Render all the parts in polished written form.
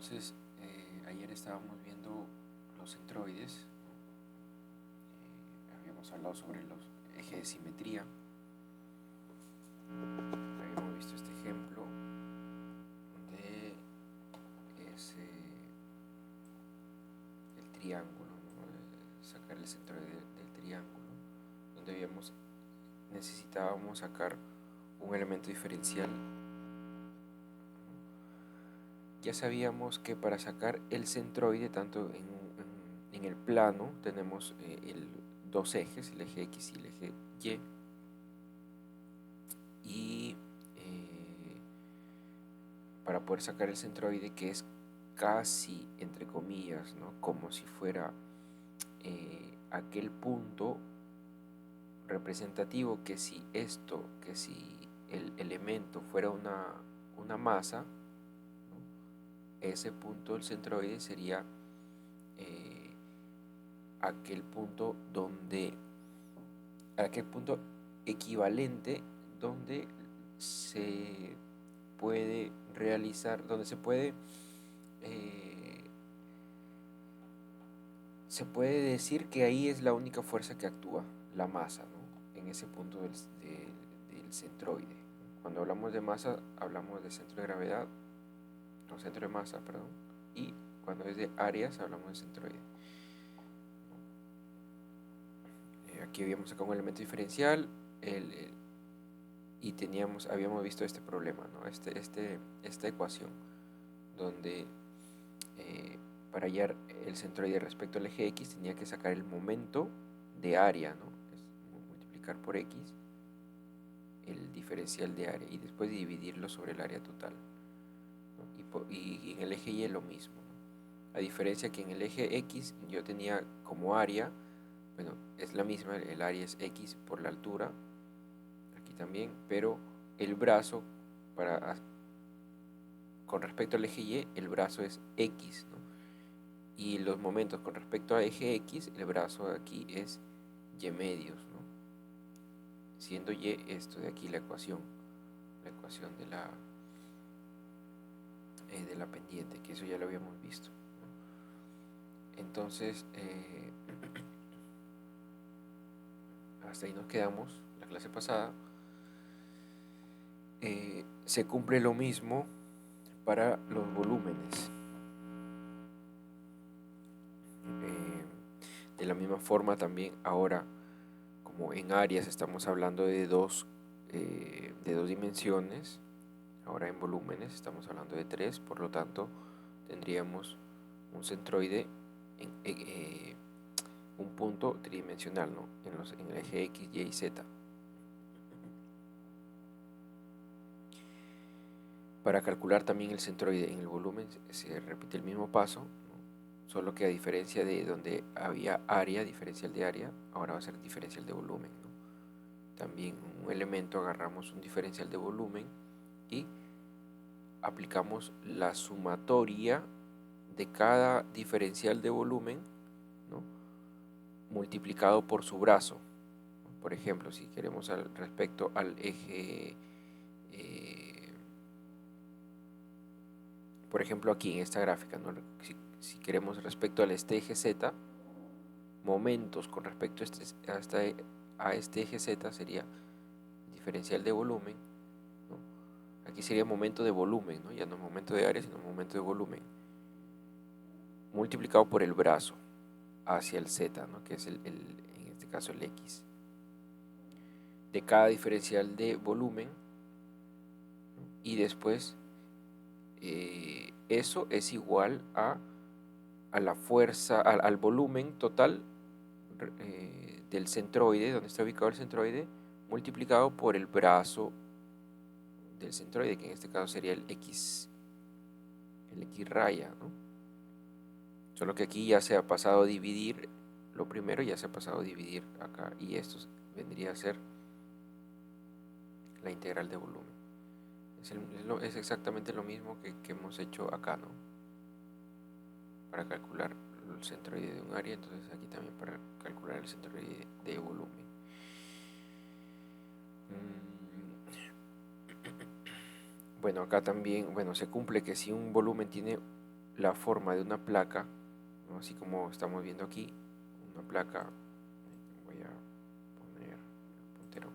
Entonces, ayer estábamos viendo los centroides, habíamos hablado sobre los ejes de simetría, habíamos visto este ejemplo de ese, el triángulo, ¿no? De sacar el centroide del triángulo, donde necesitábamos sacar un elemento diferencial. Ya sabíamos que para sacar el centroide, tanto en el plano, tenemos dos ejes, el eje X y el eje Y, y para poder sacar el centroide, que es casi, entre comillas, ¿no? Como si fuera aquel punto representativo, que si el elemento fuera una masa, ¿no? Ese punto, el centroide, sería aquel punto equivalente donde se puede realizar, donde se puede decir que ahí es la única fuerza que actúa, la masa, ¿no? En ese punto del centroide. Cuando hablamos de masa, hablamos de centro de gravedad, o centro de masa, perdón, y cuando es de áreas, hablamos de centroide. Aquí habíamos sacado un elemento diferencial y habíamos visto este problema, ¿no? Esta ecuación, donde para hallar el centroide respecto al eje X tenía que sacar el momento de área, ¿no? Es multiplicar por X el diferencial de área y después dividirlo sobre el área total, ¿no? Y en el eje Y lo mismo, ¿no? A diferencia que en el eje X yo tenía como área, bueno, es la misma, el área es X por la altura, aquí también, pero el brazo, con respecto al eje Y, el brazo es X, ¿no? Y los momentos con respecto al eje X, el brazo de aquí es Y medios, ¿no? Siendo Y esto de aquí la ecuación de la pendiente, que eso ya lo habíamos visto, ¿no? Entonces, hasta ahí nos quedamos la clase pasada. Se cumple lo mismo para los volúmenes. De la misma forma también ahora, como en áreas estamos hablando de dos dimensiones, ahora en volúmenes estamos hablando de tres, por lo tanto tendríamos un centroide un punto tridimensional, ¿no? En el eje X, Y y Z. Para calcular también el centroide en el volumen se repite el mismo paso, ¿no? Solo que a diferencia de donde había área, diferencial de área, ahora va a ser diferencial de volumen, ¿no? También un elemento agarramos un diferencial de volumen y aplicamos la sumatoria de cada diferencial de volumen, ¿no? Multiplicado por su brazo. Por ejemplo, si queremos respecto al eje, por ejemplo aquí en esta gráfica, ¿no? Si queremos respecto al eje Z, momentos con respecto a este eje Z sería diferencial de volumen, ¿no? Aquí sería momento de volumen, ¿no? Ya no momento de área, sino momento de volumen, multiplicado por el brazo hacia el Z, ¿no? Que es en este caso el X. De cada diferencial de volumen, ¿no? Y después eso es igual a la fuerza, al volumen total del centroide, donde está ubicado el centroide, multiplicado por el brazo del centroide, que en este caso sería el X raya, ¿no? Solo que aquí ya se ha pasado a dividir, lo primero ya se ha pasado a dividir acá, y esto vendría a ser la integral de volumen. Es exactamente lo mismo que hemos hecho acá, ¿no? Para calcular el centroide de un área, entonces aquí también para calcular el centroide de volumen. Bueno, acá también, bueno, se cumple que si un volumen tiene la forma de una placa, ¿no? Así como estamos viendo aquí, una placa, voy a poner el puntero,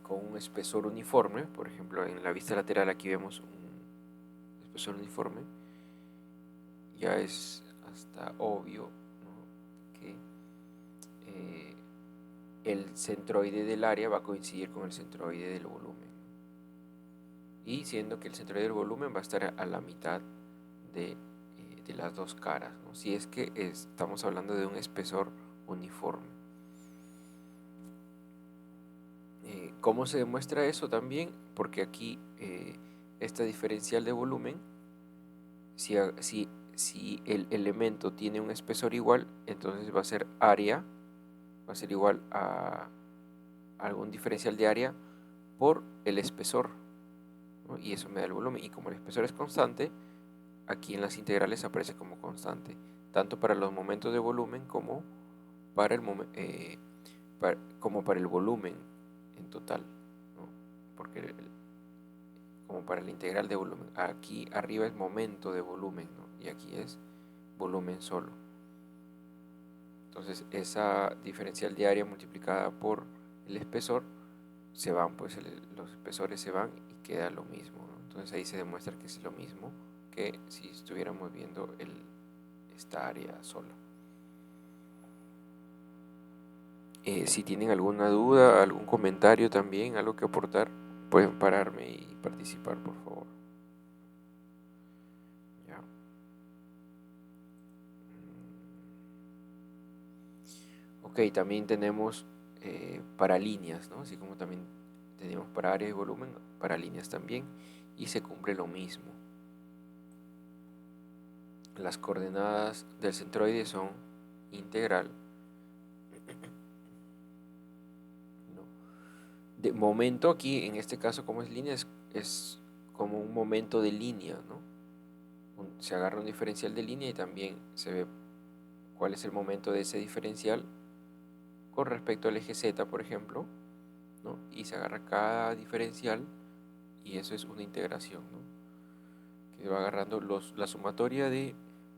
con un espesor uniforme. Por ejemplo, en la vista lateral aquí vemos un espesor uniforme. Ya es hasta obvio, ¿no?, que el centroide del área va a coincidir con el centroide del volumen, y siendo que el centroide del volumen va a estar a la mitad de las dos caras, ¿no?, si es que estamos hablando de un espesor uniforme. ¿Cómo se demuestra eso también? Porque aquí esta diferencial de volumen, si el elemento tiene un espesor igual, entonces va a ser área, va a ser igual a algún diferencial de área por el espesor, ¿no? Y eso me da el volumen. Y como el espesor es constante, aquí en las integrales aparece como constante, tanto para los momentos de volumen como para como para el volumen en total, ¿no? Porque como para la integral de volumen, aquí arriba es momento de volumen, ¿no?, y aquí es volumen solo. Entonces esa diferencial de área multiplicada por el espesor, se van, pues los espesores se van y queda lo mismo, ¿no? Entonces ahí se demuestra que es lo mismo que si estuviéramos viendo esta área sola. Si tienen alguna duda, algún comentario también, algo que aportar, pueden pararme y participar, por favor. Ya. Ok, también tenemos para líneas, ¿no? Así como también tenemos para área y volumen, para líneas también, y se cumple lo mismo. Las coordenadas del centroide son integral, ¿no?, de momento. Aquí en este caso, como es línea, es como un momento de línea, ¿no? Se agarra un diferencial de línea y también se ve cuál es el momento de ese diferencial con respecto al eje Z, por ejemplo, ¿no? Y se agarra cada diferencial y eso es una integración, ¿no?, que va agarrando la sumatoria de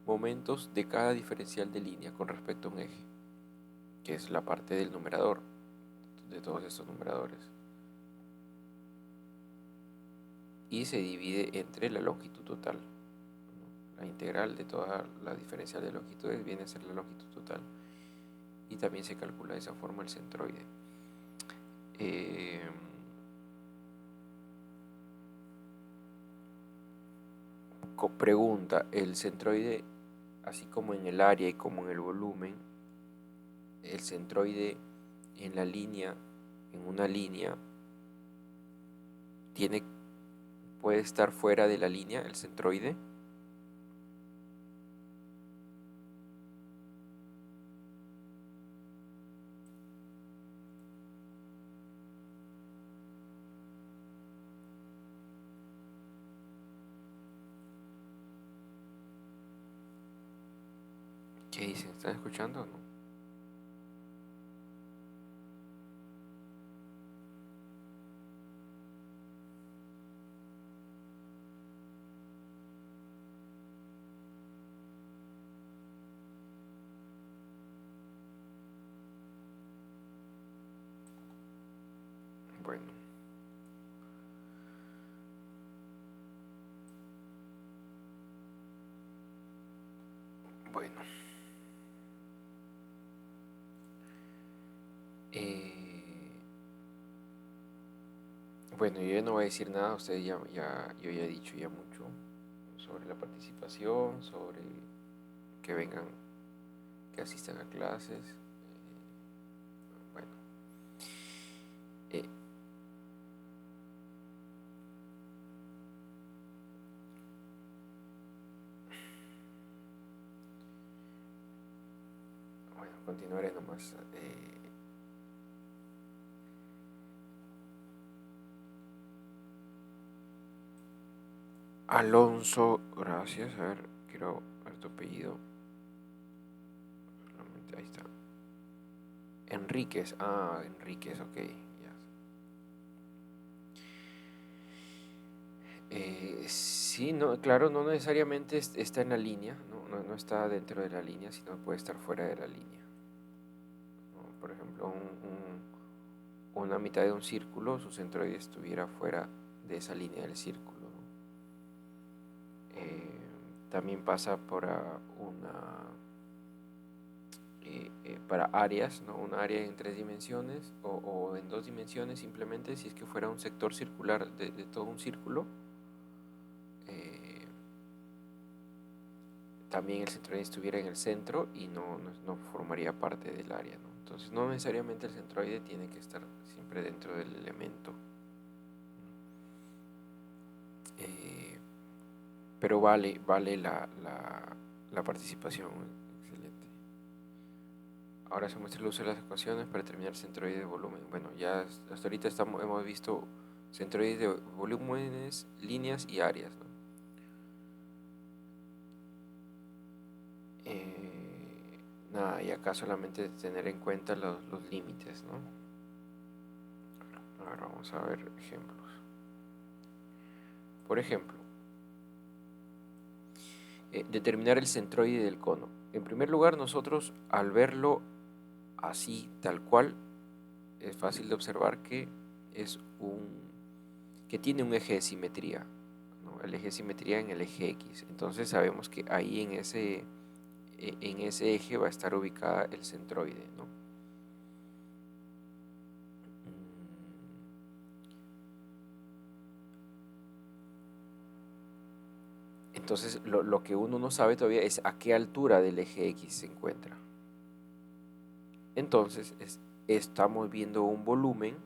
momentos de cada diferencial de línea con respecto a un eje, que es la parte del numerador de todos estos numeradores, y se divide entre la longitud total, ¿no? La integral de toda la diferencial de longitudes viene a ser la longitud total, y también se calcula de esa forma el centroide. Pregunta: ¿el centroide, así como en el área y como en el volumen, el centroide en la línea, en una línea, puede estar fuera de la línea, el centroide? ¿Qué dicen? ¿Están escuchando o no? Bueno, bueno. Bueno, yo ya no voy a decir nada. Ustedes yo ya he dicho ya mucho sobre la participación, sobre que vengan, que asistan a clases. Bueno, eh, bueno, continuaré nomás. Alonso, gracias. A ver, quiero ver tu apellido. Solamente, ahí está. Enríquez, Enríquez, ok, ya. Sí, no, claro, no necesariamente está en la línea, no está dentro de la línea, sino puede estar fuera de la línea, ¿no? Por ejemplo, una mitad de un círculo, su centroide estuviera fuera de esa línea del círculo, ¿no? También pasa para áreas, ¿no? Un área en 3 dimensiones o en 2 dimensiones simplemente, si es que fuera un sector circular de todo un círculo, eh, también el centroide estuviera en el centro y no formaría parte del área, ¿no? Entonces no necesariamente el centroide tiene que estar siempre dentro del elemento. Eh, pero vale la participación. Excelente. Ahora se muestra el uso de las ecuaciones para determinar el centroide de volumen. Bueno, ya hasta ahorita hemos visto centroides de volúmenes, líneas y áreas, ¿no? Nada, y acá solamente tener en cuenta los límites, ¿no? Ahora vamos a ver ejemplos. Por ejemplo, determinar el centroide del cono. En primer lugar, nosotros al verlo así, tal cual, es fácil de observar que que tiene un eje de simetría, ¿no? El eje de simetría en el eje X. Entonces sabemos que ahí en ese eje va a estar ubicada el centroide, ¿no? Entonces lo que uno no sabe todavía es a qué altura del eje X se encuentra. Entonces estamos viendo un volumen.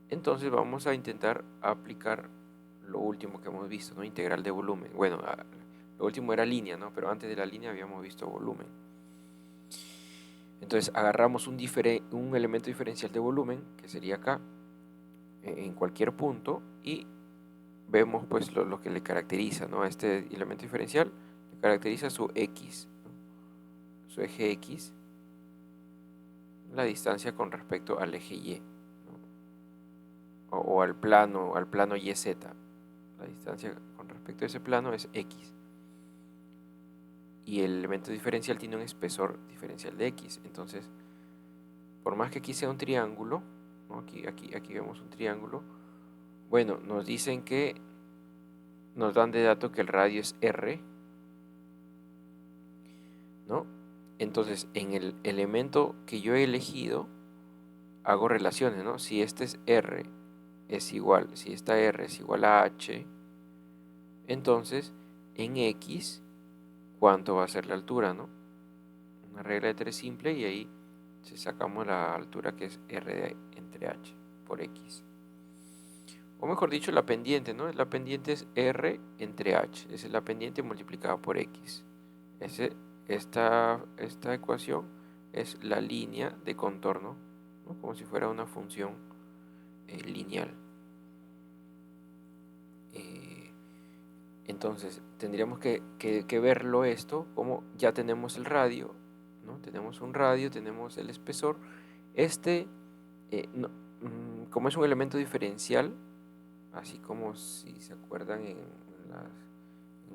Entonces vamos a intentar aplicar lo último que hemos visto, ¿no? Integral de volumen. Bueno, lo último era línea, ¿no? Pero antes de la línea habíamos visto volumen. Entonces agarramos un elemento diferencial de volumen, que sería acá, en cualquier punto, y vemos pues lo que le caracteriza, ¿no? A este elemento diferencial le caracteriza su X, ¿no? Su eje X, la distancia con respecto al eje Y, ¿no? O al plano YZ. La distancia con respecto a ese plano es X. Y el elemento diferencial tiene un espesor diferencial de X. Entonces, por más que aquí sea un triángulo, ¿no? Aquí vemos un triángulo. Bueno, nos dan de dato que el radio es R, ¿no? Entonces, en el elemento que yo he elegido, hago relaciones, ¿no? Si este es R si esta R es igual a H, entonces en X, ¿cuánto va a ser la altura, no? Una regla de 3 simple y ahí sacamos la altura que es R entre H por X. O mejor dicho, la pendiente, ¿no? La pendiente es R entre H. Esa es la pendiente multiplicada por X. Esta ecuación es la línea de contorno, ¿no? Como si fuera una función lineal. Entonces, tendríamos que verlo esto como ya tenemos el radio, ¿no? Tenemos un radio, tenemos el espesor. Como es un elemento diferencial, así como si se acuerdan en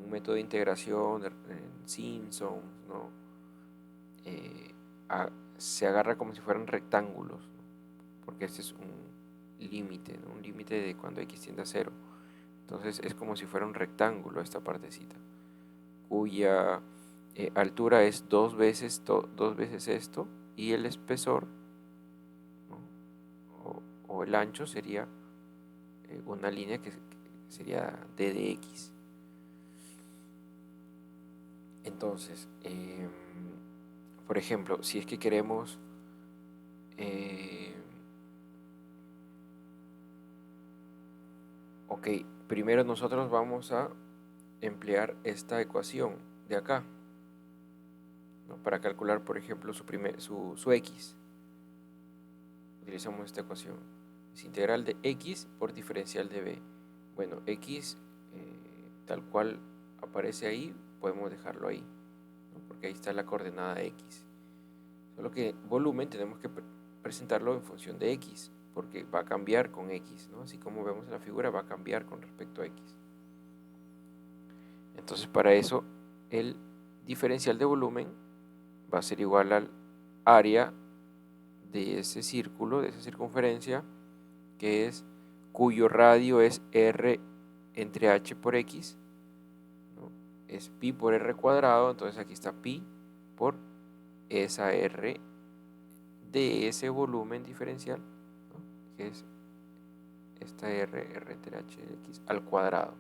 un método de integración en Simpsons, ¿no? Eh, Se agarra como si fueran rectángulos, ¿no? Porque este es un límite, ¿no? Un límite de cuando x tiende a 0. Entonces es como si fuera un rectángulo esta partecita, cuya altura es dos veces esto, y el espesor, ¿no? o el ancho sería una línea que sería d de x. Entonces, por ejemplo, si es que queremos ok, primero nosotros vamos a emplear esta ecuación de acá, ¿no? Para calcular, por ejemplo, su x. Utilizamos esta ecuación. Es integral de x por diferencial de b. Bueno, x tal cual aparece ahí, podemos dejarlo ahí, ¿no? Porque ahí está la coordenada x. Solo que volumen tenemos que presentarlo en función de x, porque va a cambiar con x, ¿no? Así como vemos en la figura, va a cambiar con respecto a x. Entonces para eso el diferencial de volumen va a ser igual al área de ese círculo, de esa circunferencia, que es cuyo radio es r entre h por x, ¿no? Es pi por r cuadrado, entonces aquí está pi por esa r de ese volumen diferencial, ¿no? Que es esta r entre h de x al cuadrado.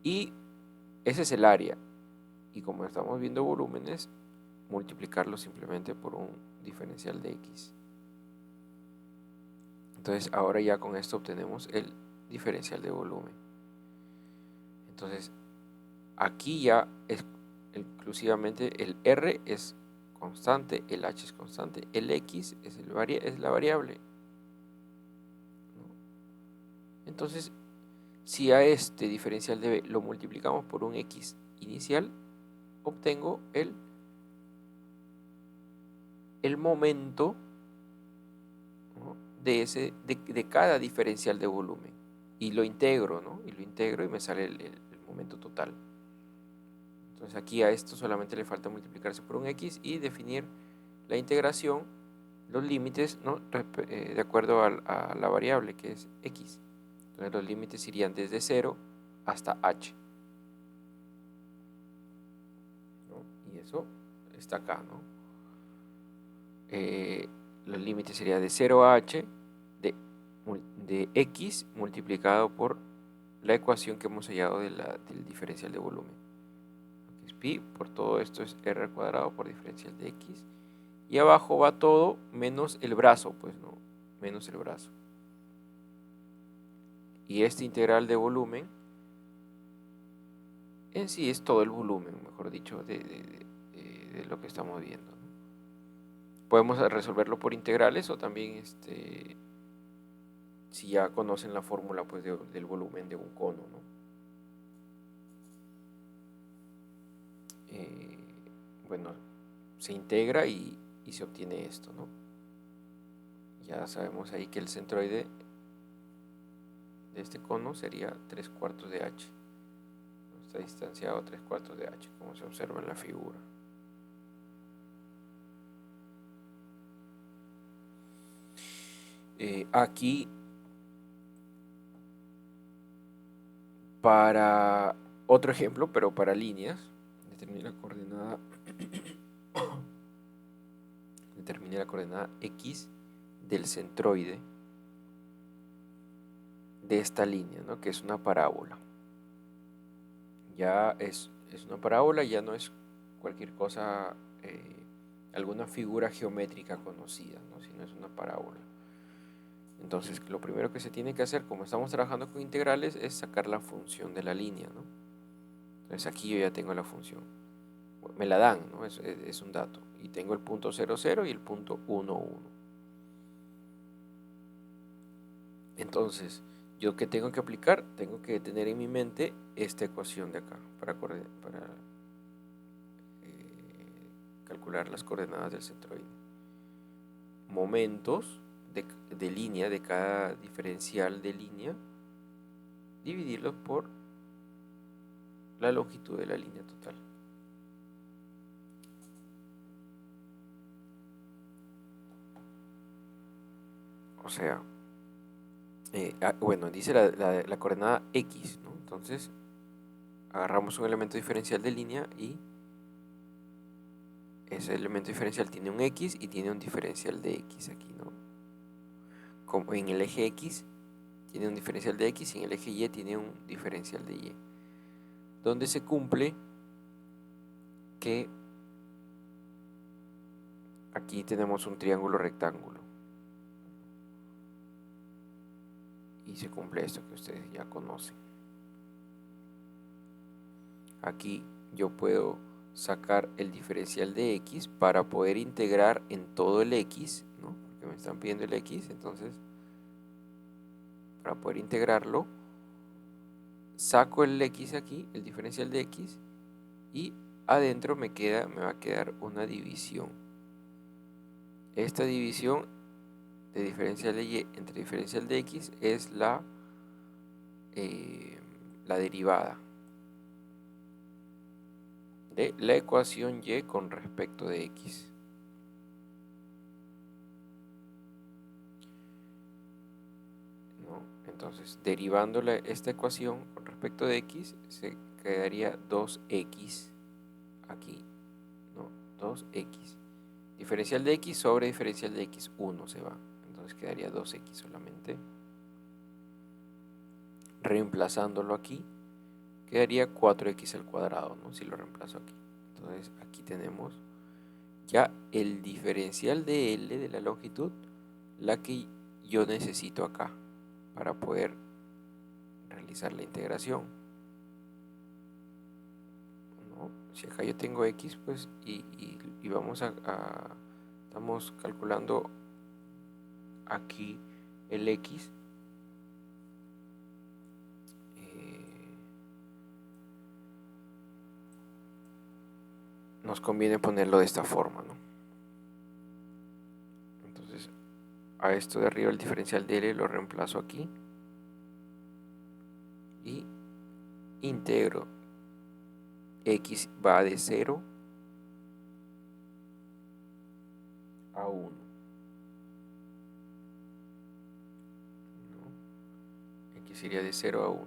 Y ese es el área. Y como estamos viendo volúmenes, multiplicarlo simplemente por un diferencial de x. Entonces ahora ya con esto obtenemos el diferencial de volumen. Entonces aquí ya es exclusivamente el r es constante, el h es constante, el x es la variable, ¿no? Entonces si a este diferencial de b lo multiplicamos por un x inicial, obtengo el momento, ¿no? de cada diferencial de volumen. Y lo integro, ¿no? Y lo integro y me sale el momento total. Entonces aquí a esto solamente le falta multiplicarse por un x y definir la integración, los límites, ¿no? De acuerdo a la variable que es x. Entonces los límites irían desde 0 hasta h, ¿no? Y eso está acá, ¿no? Los límites serían de 0 a h de x multiplicado por la ecuación que hemos hallado del diferencial de volumen. Es pi por todo esto es r al cuadrado por diferencial de x. Y abajo va todo menos el brazo, pues no, menos el brazo. Y este integral de volumen en sí es todo el volumen, mejor dicho, de lo que estamos viendo, ¿no? Podemos resolverlo por integrales o también si ya conocen la fórmula pues, del volumen de un cono, ¿no? Bueno, se integra y se obtiene esto, ¿no? Ya sabemos ahí que el centroide de este cono sería 3/4 de h. Está distanciado 3/4 de h, como se observa en la figura. Aquí, para otro ejemplo, pero para líneas, determine la coordenada x del centroide de esta línea, ¿no? Que es una parábola. Ya es una parábola, ya no es cualquier cosa, alguna figura geométrica conocida, ¿no? Sino es una parábola. Entonces lo primero que se tiene que hacer, como estamos trabajando con integrales, es sacar la función de la línea, ¿no? Entonces aquí yo ya tengo la función, me la dan, ¿no? Es un dato, y tengo el punto 0, 0 y el punto 1, 1. Entonces, ¿yo qué tengo que aplicar? Tengo que tener en mi mente esta ecuación de acá para calcular las coordenadas del centroide. Momentos de línea, de cada diferencial de línea, dividirlos por la longitud de la línea total. O sea, bueno, dice la coordenada x, ¿no? Entonces, agarramos un elemento diferencial de línea y ese elemento diferencial tiene un x y tiene un diferencial de x aquí, ¿no? Como en el eje x tiene un diferencial de x y en el eje y tiene un diferencial de y. Donde se cumple que aquí tenemos un triángulo rectángulo. Y se cumple esto que ustedes ya conocen. Aquí yo puedo sacar el diferencial de x para poder integrar en todo el x, ¿no? Porque me están pidiendo el x, entonces para poder integrarlo saco el x aquí, el diferencial de x, y adentro me va a quedar una división. Esta división de diferencial de y entre diferencial de x es la derivada. de la ecuación y con respecto de x. ¿No? Entonces, derivando esta ecuación con respecto de x, se quedaría 2x aquí, ¿no? 2x. Diferencial de x sobre diferencial de x, 1 se va. Entonces quedaría 2x solamente. Reemplazándolo aquí, quedaría 4x al cuadrado, ¿no? Si lo reemplazo aquí. Entonces aquí tenemos ya el diferencial de L de la longitud, la que yo necesito acá para poder realizar la integración, ¿no? Si acá yo tengo x, pues, y vamos estamos calculando aquí el x, nos conviene ponerlo de esta forma, ¿no? Entonces, a esto de arriba, el diferencial de L, lo reemplazo aquí y integro. X va de 0 a 1, ¿no? X iría de 0 a 1.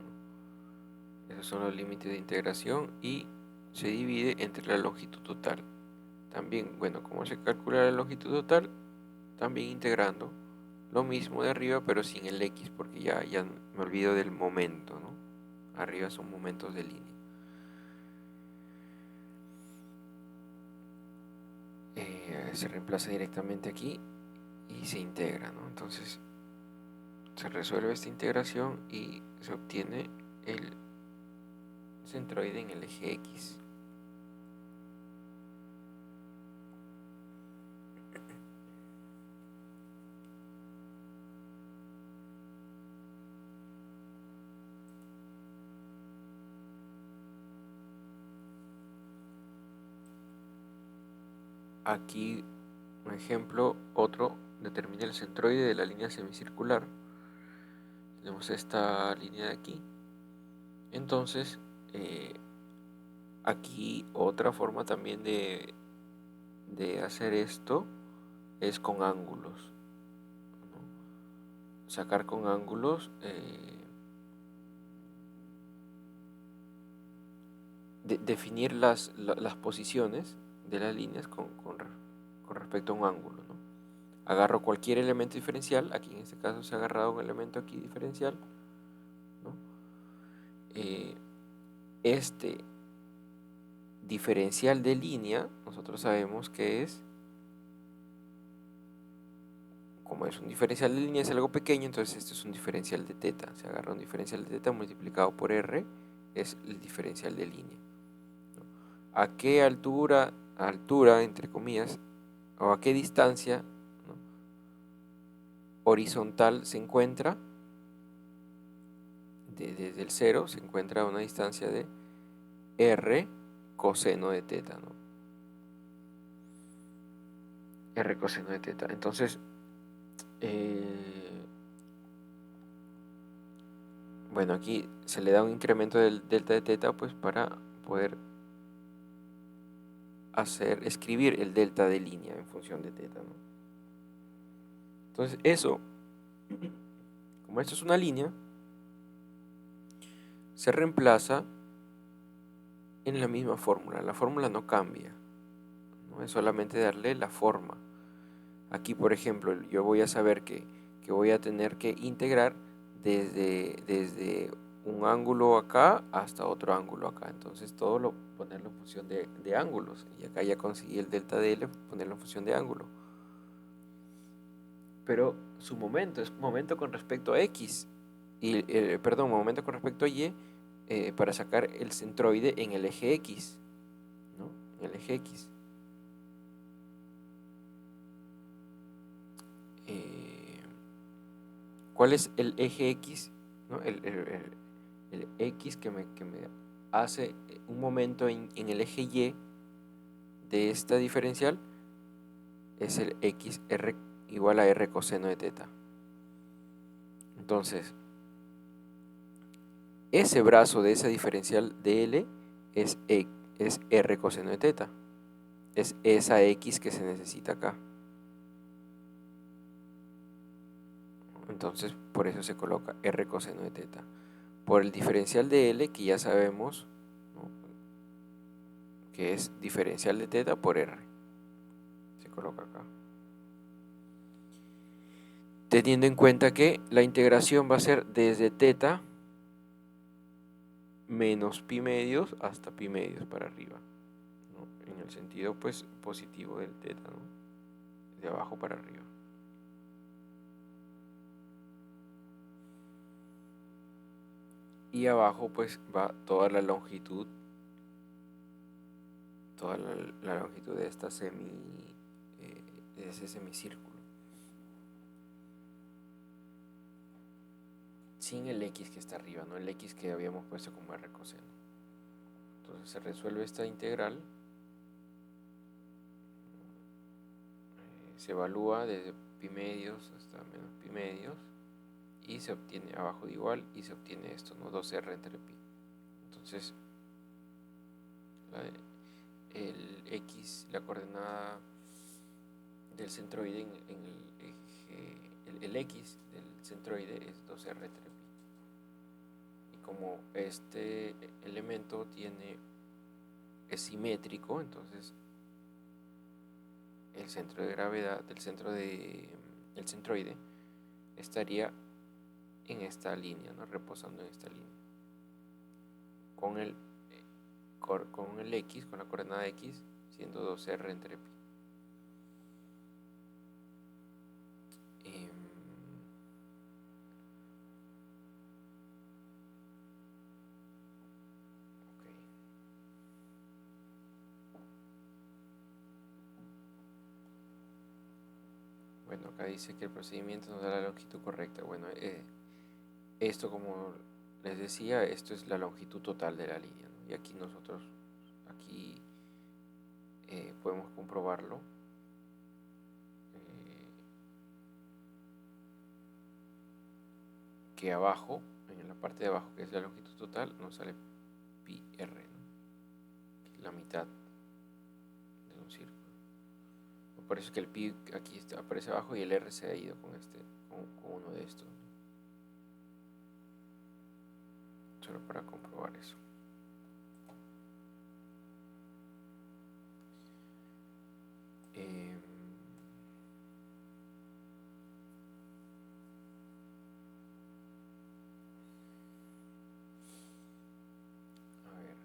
Esos son los límites de integración y se divide entre la longitud total. También, bueno, ¿cómo se calcula la longitud total? También integrando lo mismo de arriba, pero sin el x, porque ya me olvido del momento, ¿no? Arriba son momentos de línea. Se reemplaza directamente aquí y se integra, ¿no? Entonces se resuelve esta integración y se obtiene el centroide en el eje X. Aquí un ejemplo, otro, determina el centroide de la línea semicircular. Tenemos esta línea de aquí. Entonces, aquí otra forma también de hacer esto es con ángulos, ¿no? Sacar con ángulos, definir las posiciones de las líneas con respecto a un ángulo, ¿no? Agarro cualquier elemento diferencial, aquí en este caso se ha agarrado un elemento aquí diferencial, ¿no? Este diferencial de línea, nosotros sabemos que es, como es un diferencial de línea, es algo pequeño, entonces esto es un diferencial de teta. Se agarra un diferencial de teta multiplicado por r, es el diferencial de línea, ¿no? ¿A qué altura, entre comillas, o a qué distancia, ¿no?, horizontal se encuentra? Desde el 0 se encuentra a una distancia de r coseno de teta, ¿no? R coseno de teta. Entonces, bueno, aquí se le da un incremento del delta de teta, pues, para poder escribir el delta de línea en función de teta, ¿no? Entonces, eso, como esto es una línea, se reemplaza en la misma fórmula. La fórmula no cambia, ¿no? Es solamente darle la forma. Aquí, por ejemplo, yo voy a saber que voy a tener que integrar desde un ángulo acá hasta otro ángulo acá. Entonces todo ponerlo en función de ángulos. Y acá ya conseguí el delta de L, ponerlo en función de ángulo. Pero su momento es momento con respecto a X. Y, perdón, momento con respecto a Y, para sacar el centroide en el eje X, ¿no? En el eje X. ¿Cuál es el eje X? ¿No? El X que me hace un momento en el eje Y de esta diferencial es el X R igual a R coseno de teta. Entonces, ese brazo de esa diferencial de L es es R coseno de teta. Es esa X que se necesita acá. Entonces, por eso se coloca R coseno de teta. Por el diferencial de L, que ya sabemos, ¿no?, que es diferencial de teta por R. Se coloca acá. Teniendo en cuenta que la integración va a ser desde teta menos pi medios hasta pi medios para arriba, ¿no?, en el sentido pues positivo del teta, ¿no?, de abajo para arriba. Y abajo pues va toda la longitud de esta de ese semicírculo, sin el X que está arriba, no el X que habíamos puesto como R coseno. Entonces se resuelve esta integral, se evalúa desde pi medios hasta menos pi medios, y se obtiene abajo de igual, y se obtiene esto, ¿no?, 2R entre pi. Entonces el X, la coordenada del centroide en el eje, el X del centroide es 2R entre pi. Y como este elemento es simétrico, entonces el centro de gravedad del centroide estaría en esta línea, ¿no?, reposando en esta línea, con el X, con la coordenada X, siendo 2R entre pi. Bueno, acá dice que el procedimiento nos da la longitud correcta. Bueno, esto, como les decía, esto es la longitud total de la línea, ¿no? Y aquí nosotros, podemos comprobarlo. Que abajo, en la parte de abajo, que es la longitud total, nos sale pi r, ¿no?, que es la mitad de un círculo. Por eso es que el pi aquí aparece abajo y el r se ha ido con uno de estos, ¿no? Solo para comprobar eso. A ver.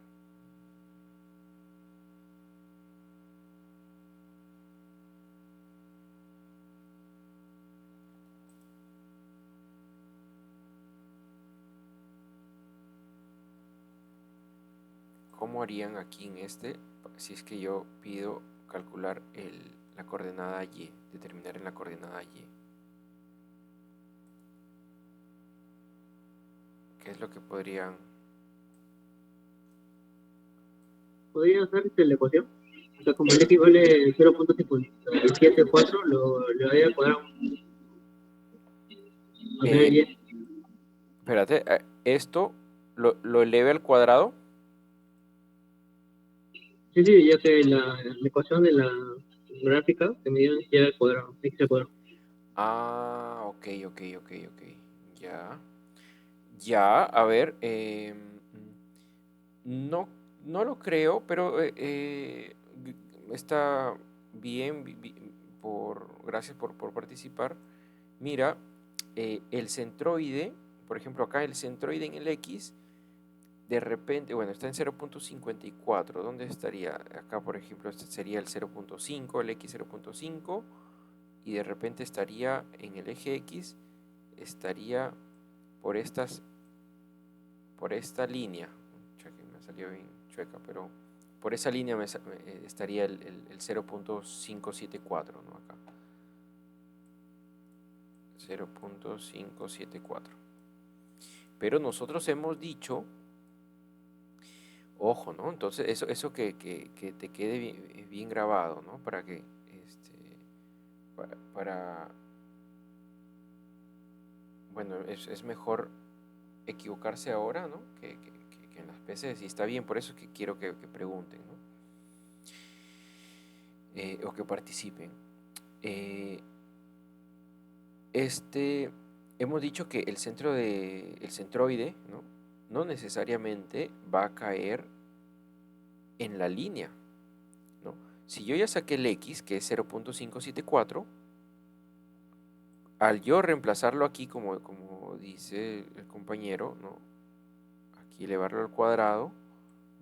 ¿Cómo harían aquí en este, si es que yo pido calcular la coordenada y, determinar en la coordenada y? ¿Qué es lo que podrían? Podría hacer la ecuación. O sea, como el X vale 0.574, lo voy a cuadrar a ver Eh, 10. Espérate, esto lo eleve al cuadrado. Sí, sí, ya que la ecuación de la gráfica que me dieron ya al cuadrado, X al cuadrado. Ah, ok, ok, ok, ok. Ya. Ya, a ver. No, no lo creo, pero está bien. Gracias por participar. Mira, el centroide, por ejemplo, acá el centroide en el X, de repente, bueno, está en 0.54. ¿Dónde estaría? Acá, por ejemplo, este sería el 0.5, el X 0.5, y de repente estaría en el eje X, estaría por por esta línea. Cheque, me salió bien chueca, pero por esa línea estaría el 0.574, ¿no? Acá. 0.574. Pero nosotros hemos dicho, ojo, ¿no? Entonces, eso que te quede bien grabado, ¿no? Para que, para bueno, es mejor equivocarse ahora, ¿no?, que en las PCs y está bien, por eso es que quiero que pregunten, ¿no? O que participen. Eh, Hemos dicho que el centroide, ¿no? No necesariamente va a caer en la línea, ¿no? Si yo ya saqué el X, que es 0.574, al yo reemplazarlo aquí, como dice el compañero, ¿no? Aquí elevarlo al cuadrado,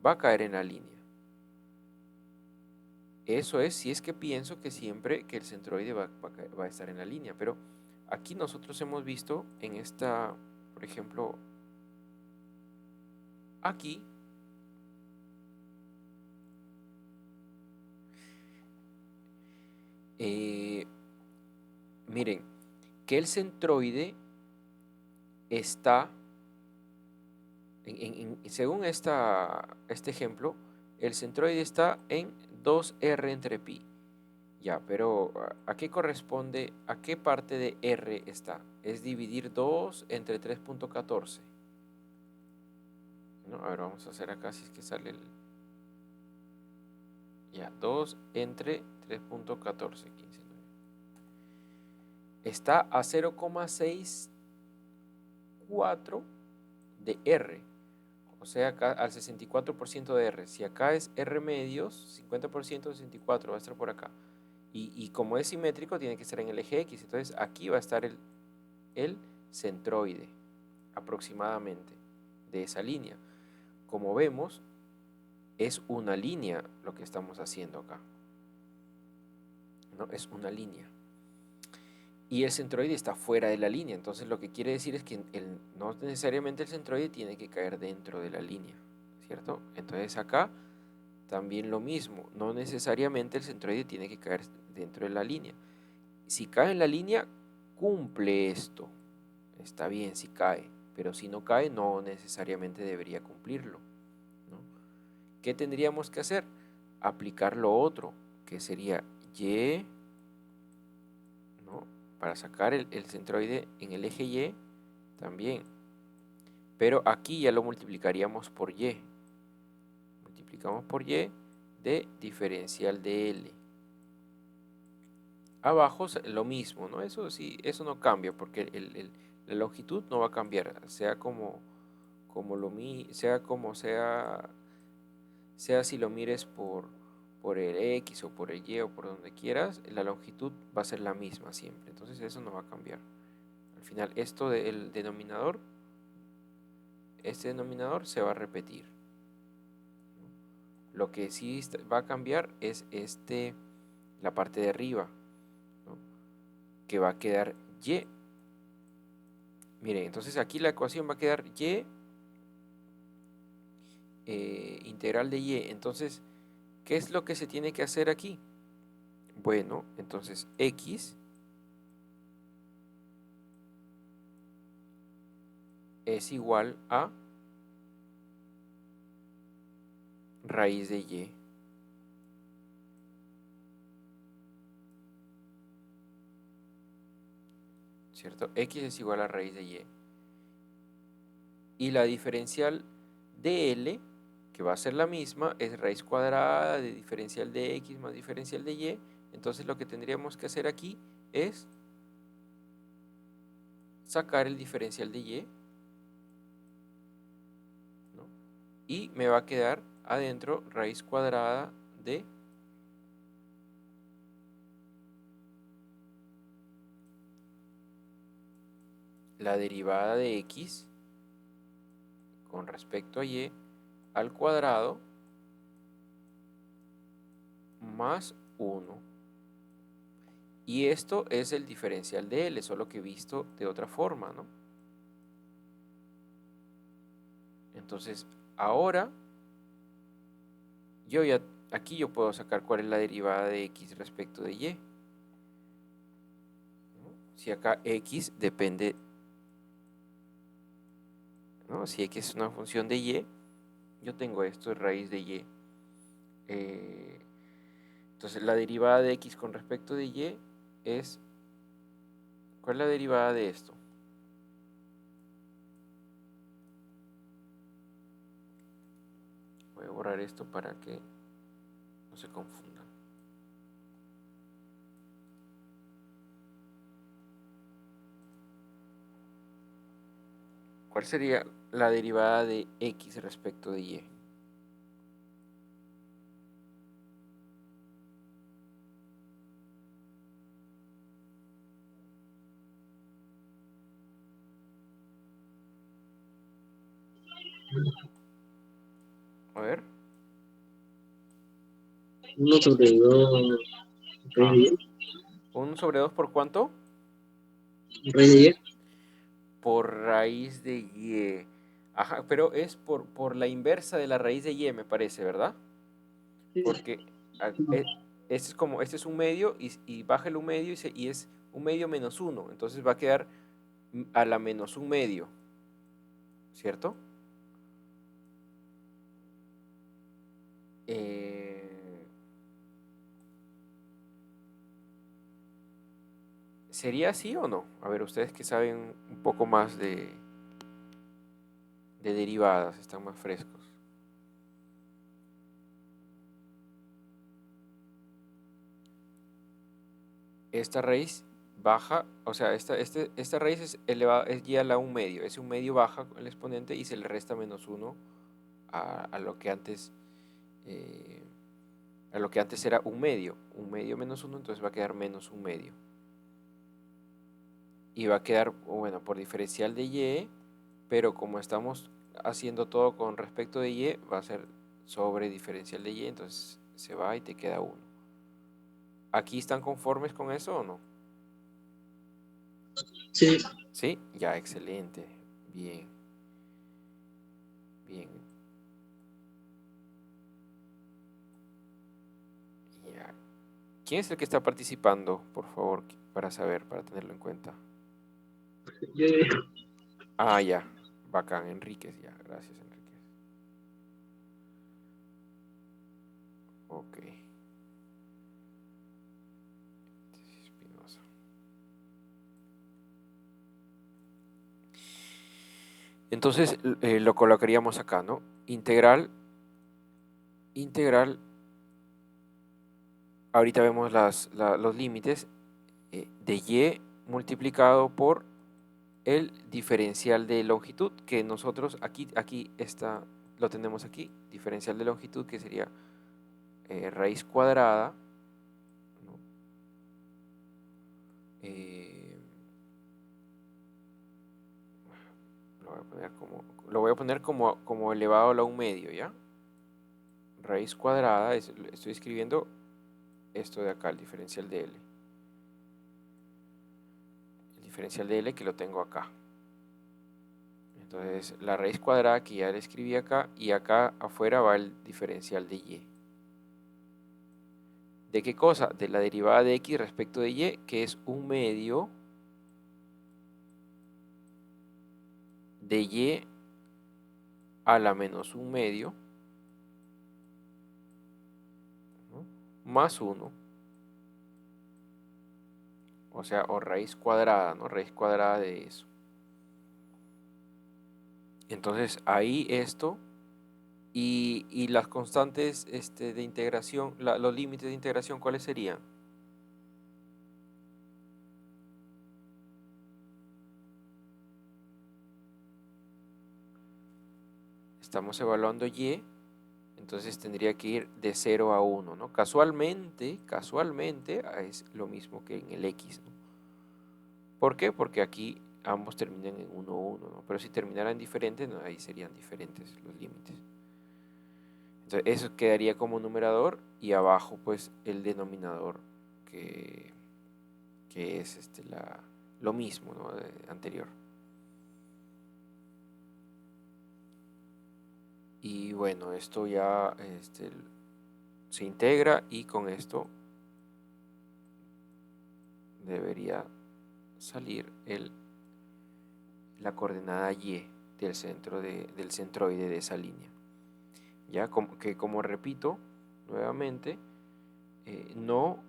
va a caer en la línea. Eso es si es que pienso que siempre que el centroide va a estar en la línea, pero aquí nosotros hemos visto en esta, por ejemplo, aquí, eh, miren, que el centroide está, según este ejemplo, el centroide está en 2R entre pi. Ya, pero ¿a qué corresponde? ¿A qué parte de R está? Es dividir 2 entre 3.14. ¿No? A ver, vamos a hacer acá si es que sale el... Ya, 2 entre 3.14, 15, 9. Está a 0,64 de R. O sea, acá al 64% de R. Si acá es R medios, 50% de 64 va a estar por acá. Y como es simétrico, tiene que estar en el eje X. Entonces aquí va a estar el centroide, aproximadamente, de esa línea. Como vemos, es una línea lo que estamos haciendo acá. ¿No? Es una línea. Y el centroide está fuera de la línea. Entonces lo que quiere decir es que no necesariamente el centroide tiene que caer dentro de la línea, ¿cierto? Entonces acá también lo mismo. No necesariamente el centroide tiene que caer dentro de la línea. Si cae en la línea, cumple esto. Está bien si cae, pero si no cae, no necesariamente debería cumplirlo, ¿no? ¿Qué tendríamos que hacer? Aplicar lo otro, que sería Y, ¿no? Para sacar el centroide en el eje Y también. Pero aquí ya lo multiplicaríamos por Y. Multiplicamos por Y de diferencial de L. Abajo lo mismo, ¿no? Eso sí, eso no cambia porque la longitud no va a cambiar, sea sea si lo mires por el X o por el Y o por donde quieras, la longitud va a ser la misma siempre. Entonces eso no va a cambiar. Al final, este denominador se va a repetir. Lo que sí va a cambiar es la parte de arriba, ¿no? Que va a quedar Y. Miren, entonces aquí la ecuación va a quedar Y, integral de Y. Entonces, ¿qué es lo que se tiene que hacer aquí? Bueno, entonces X es igual a raíz de Y. ¿Cierto? X es igual a raíz de Y. Y la diferencial de L, que va a ser la misma, es raíz cuadrada de diferencial de X más diferencial de Y. Entonces lo que tendríamos que hacer aquí es sacar el diferencial de Y, ¿no? Y me va a quedar adentro raíz cuadrada de la derivada de X con respecto a Y al cuadrado más 1. Y esto es el diferencial de L, solo que visto de otra forma, ¿no? Entonces, ahora aquí yo puedo sacar cuál es la derivada de X respecto de Y, ¿no? Si acá X depende, ¿no? Si X es una función de Y, yo tengo esto de raíz de Y. Eh, entonces, la derivada de X con respecto de Y es... ¿Cuál es la derivada de esto? borrar esto para que no se confundan. ¿Cuál sería la derivada de x respecto de y? A ver. 1 sobre 2 raíz Ah, de 10. 1 sobre 2 por cuánto? Raíz de 10. Por raíz de y. Ajá, pero es por la inversa de la raíz de y, me parece, ¿verdad? Sí, Porque este es como, este es un medio y bájale un medio y es un medio menos 1. Entonces va a quedar a la menos un medio, ¿cierto? Eh, ¿Sería así o no? A ver, ustedes que saben un poco más de derivadas, están más frescos. Esta raíz baja, o sea, esta raíz es elevada, es y a la un medio. Ese un medio baja el exponente y se le resta menos 1 a lo que antes eh, a lo que antes era un medio menos 1, entonces va a quedar menos un medio. Y va a quedar, bueno, por diferencial de y, pero como estamos haciendo todo con respecto de y, va a ser sobre diferencial de y, entonces se va y te queda 1. ¿Aquí están conformes con eso o no? sí. Sí, ya, excelente. Bien, bien. Ya. ¿Quién es el que está participando, por favor, para saber, para tenerlo en cuenta? Yo, Ah, ya, bacán, Enríquez, ya, gracias, Enríquez. Ok, Espinosa. Entonces lo colocaríamos acá, ¿no? Integral, ahorita vemos los límites de y multiplicado por el diferencial de longitud, que nosotros aquí está, lo tenemos aquí, diferencial de longitud, que sería raíz cuadrada, ¿no? Eh, lo voy a poner como elevado a la un medio, ¿ya? Raíz cuadrada, estoy escribiendo esto de acá, el diferencial de L. El diferencial de L que lo tengo acá. Entonces, la raíz cuadrada que ya le escribí acá, y acá afuera va el diferencial de y. ¿De qué cosa? De la derivada de x respecto de y, que es un medio de y a la menos un medio, ¿no? Más 1, o sea, o raíz cuadrada, ¿no? Raíz cuadrada de eso. Entonces, ahí esto y las constantes de integración, los límites de integración, ¿cuáles serían? Estamos evaluando y, entonces tendría que ir de 0 a 1, ¿no? Casualmente es lo mismo que en el x, ¿no? ¿Por qué? Porque aquí ambos terminan en 1, 1, ¿no? Pero si terminaran diferentes, no, ahí serían diferentes los límites. Entonces eso quedaría como numerador y abajo pues el denominador que, que es lo mismo, ¿no? Anterior. Y bueno, esto ya se integra y con esto debería salir la coordenada y del centroide de esa línea. Ya como repito nuevamente, no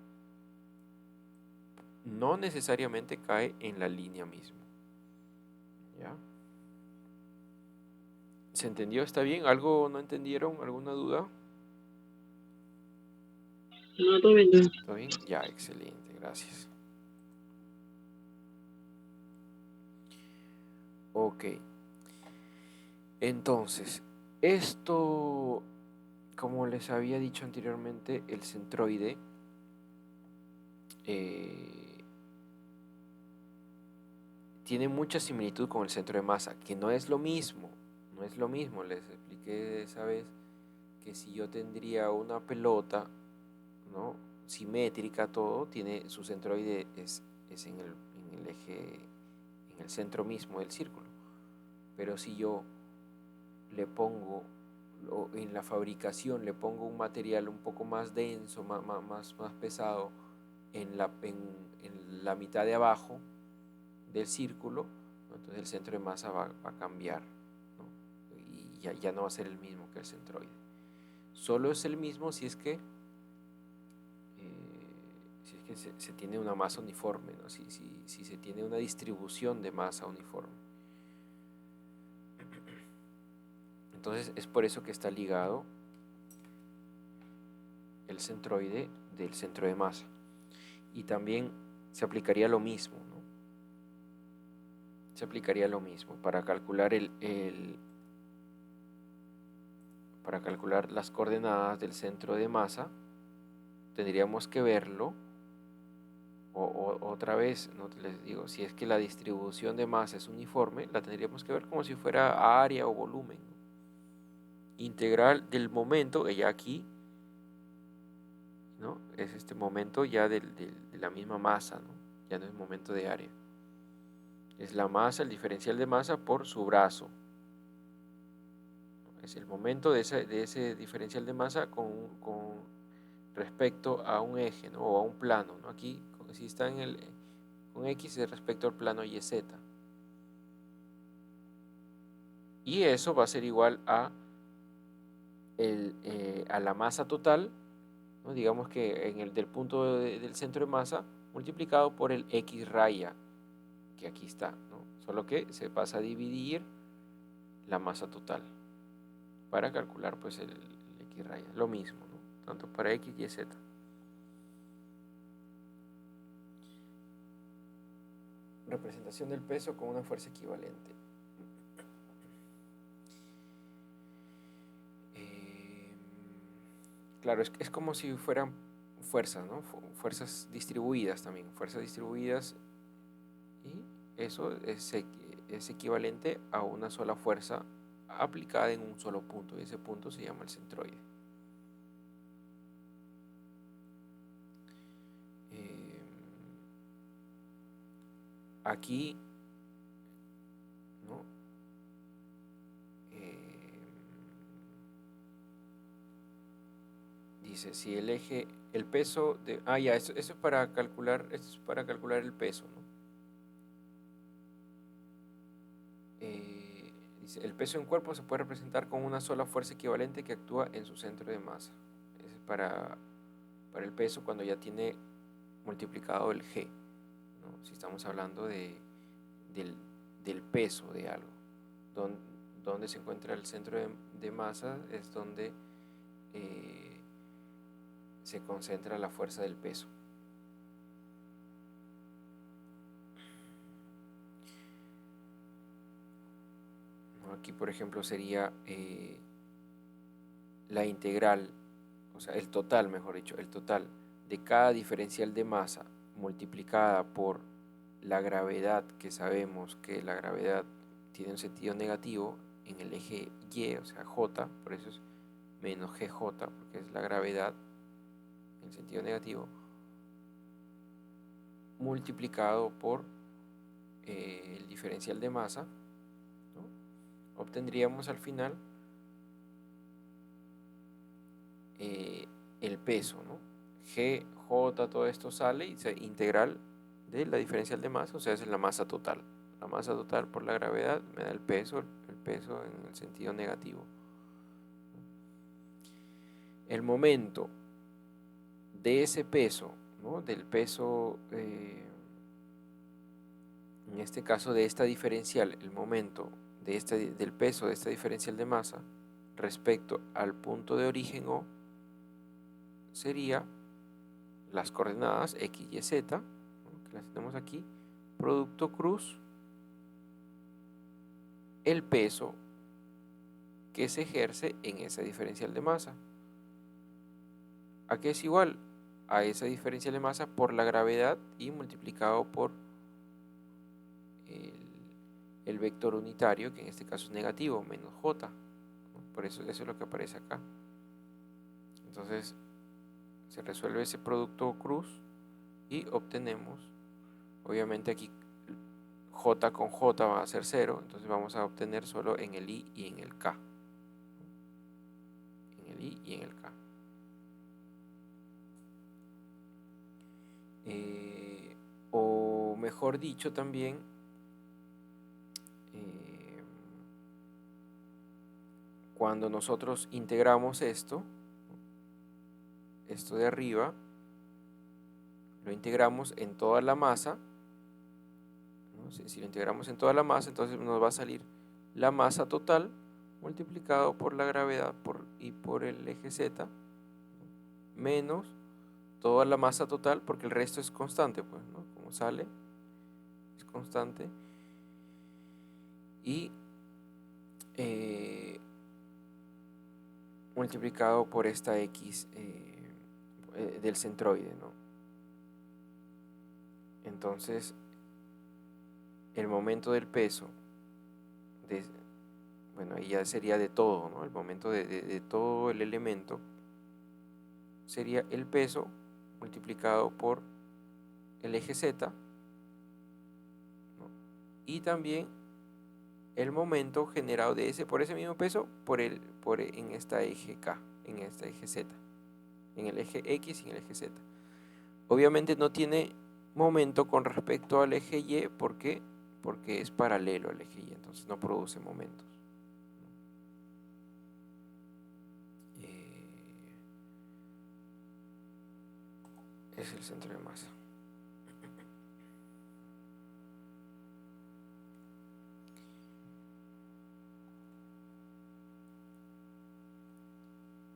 necesariamente cae en la línea misma. ¿Ya? ¿Se entendió? ¿Está bien? ¿Algo no entendieron? ¿Alguna duda? No, todo bien, todo bien. ¿Todo bien? Ya, excelente, gracias. Ok, entonces, esto, como les había dicho anteriormente, el centroide eh, tiene mucha similitud con el centro de masa, que no es lo mismo, no es lo mismo. Les expliqué esa vez que si yo tendría una pelota, ¿no? Simétrica todo, tiene su centroide es en el eje, en el centro mismo del círculo. Pero si yo le pongo, en la fabricación le pongo un material un poco más denso, más pesado, en la mitad de abajo del círculo, ¿no? Entonces el centro de masa va a cambiar, ¿no? Y ya no va a ser el mismo que el centroide. Solo es el mismo si es que se tiene una masa uniforme, ¿no? Si se tiene una distribución de masa uniforme. Entonces es por eso que está ligado el centroide del centro de masa. Y también se aplicaría lo mismo, ¿no? Se aplicaría lo mismo para calcular para calcular las coordenadas del centro de masa. Tendríamos que verlo otra vez, ¿no? Les digo, si es que la distribución de masa es uniforme, la tendríamos que ver como si fuera área o volumen, ¿no? Integral del momento, ella aquí, ¿no? Es este momento ya de la misma masa, ¿no? Ya no es momento de área. Es la masa, el diferencial de masa por su brazo. Es el momento de ese diferencial de masa con respecto a un eje, ¿no? O a un plano, ¿no? Aquí, si está con X es respecto al plano YZ. Y eso va a ser igual a la masa total, ¿no? Digamos que en el del punto del centro de masa multiplicado por el X raya, que aquí está, ¿no? Solo que se pasa a dividir la masa total para calcular pues el X raya. Lo mismo, ¿no? Tanto para X y Z. Representación del peso con una fuerza equivalente. Claro, es como si fueran fuerzas, ¿no? Fuerzas distribuidas también, fuerzas distribuidas, y eso es equivalente a una sola fuerza aplicada en un solo punto, y ese punto se llama el centroide. Aquí, ¿no? Dice, si el eje, el peso de... Ah, ya, eso es para calcular, esto es para calcular el peso, ¿no? Dice, el peso en cuerpo se puede representar con una sola fuerza equivalente que actúa en su centro de masa. Es para el peso cuando ya tiene multiplicado el G, ¿no? Si estamos hablando del peso de algo. Donde se encuentra el centro de masa es donde se concentra la fuerza del peso. Aquí, por ejemplo, sería la integral, o sea, el total, mejor dicho, el total de cada diferencial de masa multiplicada por la gravedad, que sabemos que la gravedad tiene un sentido negativo en el eje Y, o sea, J, por eso es menos GJ, porque es la gravedad en sentido negativo, multiplicado por el diferencial de masa, ¿no? Obtendríamos al final el peso, ¿no? G, J, todo esto sale y se integral de la diferencial de masa, o sea, es la masa total. La masa total por la gravedad me da el peso en el sentido negativo. El momento de ese peso, ¿no? Del peso, en este caso de esta diferencial, el momento del peso de esta diferencial de masa respecto al punto de origen O sería las coordenadas X, Y, Z, ¿no?, que las tenemos aquí, producto cruz, el peso que se ejerce en esa diferencial de masa. ¿A qué es igual? A esa diferencial de masa por la gravedad y multiplicado por el vector unitario, que en este caso es negativo, menos J, ¿no? Por eso es lo que aparece acá. Entonces se resuelve ese producto cruz y obtenemos, obviamente aquí J con J va a ser 0, entonces vamos a obtener solo en el I y en el K. En el I y en el K. O mejor dicho también, cuando nosotros integramos esto de arriba, lo integramos en toda la masa, ¿no? Si lo integramos en toda la masa, entonces nos va a salir la masa total multiplicado por la gravedad y por el eje Z, menos toda la masa total, porque el resto es constante, pues, ¿no? Como sale, es constante. Y multiplicado por esta X del centroide, ¿no? Entonces, el momento del peso, bueno, ahí ya sería de todo, ¿no? El momento de todo el elemento sería el peso multiplicado por el eje Z, ¿no? Y también el momento generado por ese mismo peso en esta eje K, en este eje Z, en el eje X y en el eje Z. Obviamente no tiene momento con respecto al eje Y, ¿por qué? Porque es paralelo al eje Y, entonces no produce momentos. Es el centro de masa.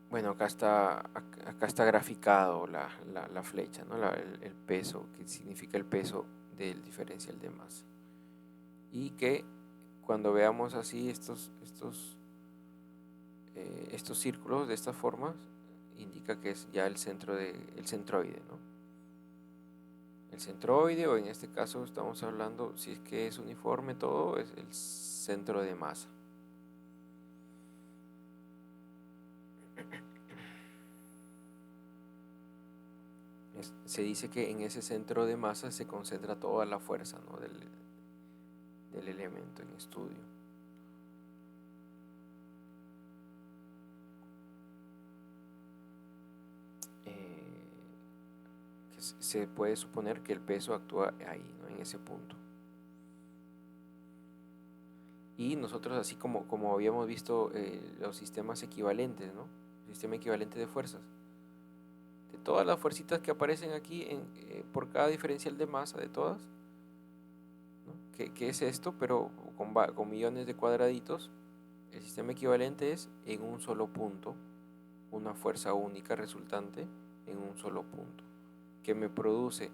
Bueno, acá está graficado la flecha, ¿no? El peso, que significa el peso del diferencial de masa. Y que cuando veamos así estos círculos de esta forma, indica que es ya el centroide, ¿no? El centroide, o en este caso estamos hablando, si es que es uniforme todo, es el centro de masa. Se dice que en ese centro de masa se concentra toda la fuerza, ¿no?, del elemento en estudio. Que se puede suponer que el peso actúa ahí, ¿no?, en ese punto. Y nosotros, así como habíamos visto los sistemas equivalentes, ¿no?, sistema equivalente de fuerzas, de todas las fuercitas que aparecen aquí por cada diferencial de masa de todas, ¿no?, ¿qué es esto? Pero con millones de cuadraditos, el sistema equivalente es en un solo punto, una fuerza única resultante en un solo punto, que me produce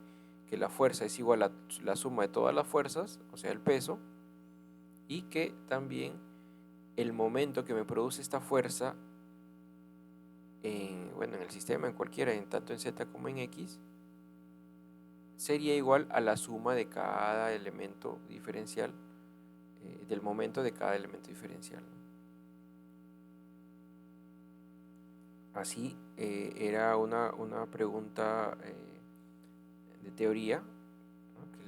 que la fuerza es igual a la suma de todas las fuerzas, o sea, el peso, y que también el momento que me produce esta fuerza en el sistema, en cualquiera, tanto en Z como en X, sería igual a la suma de cada elemento diferencial, del momento de cada elemento diferencial, ¿no? Así era una pregunta de teoría, ¿no?, que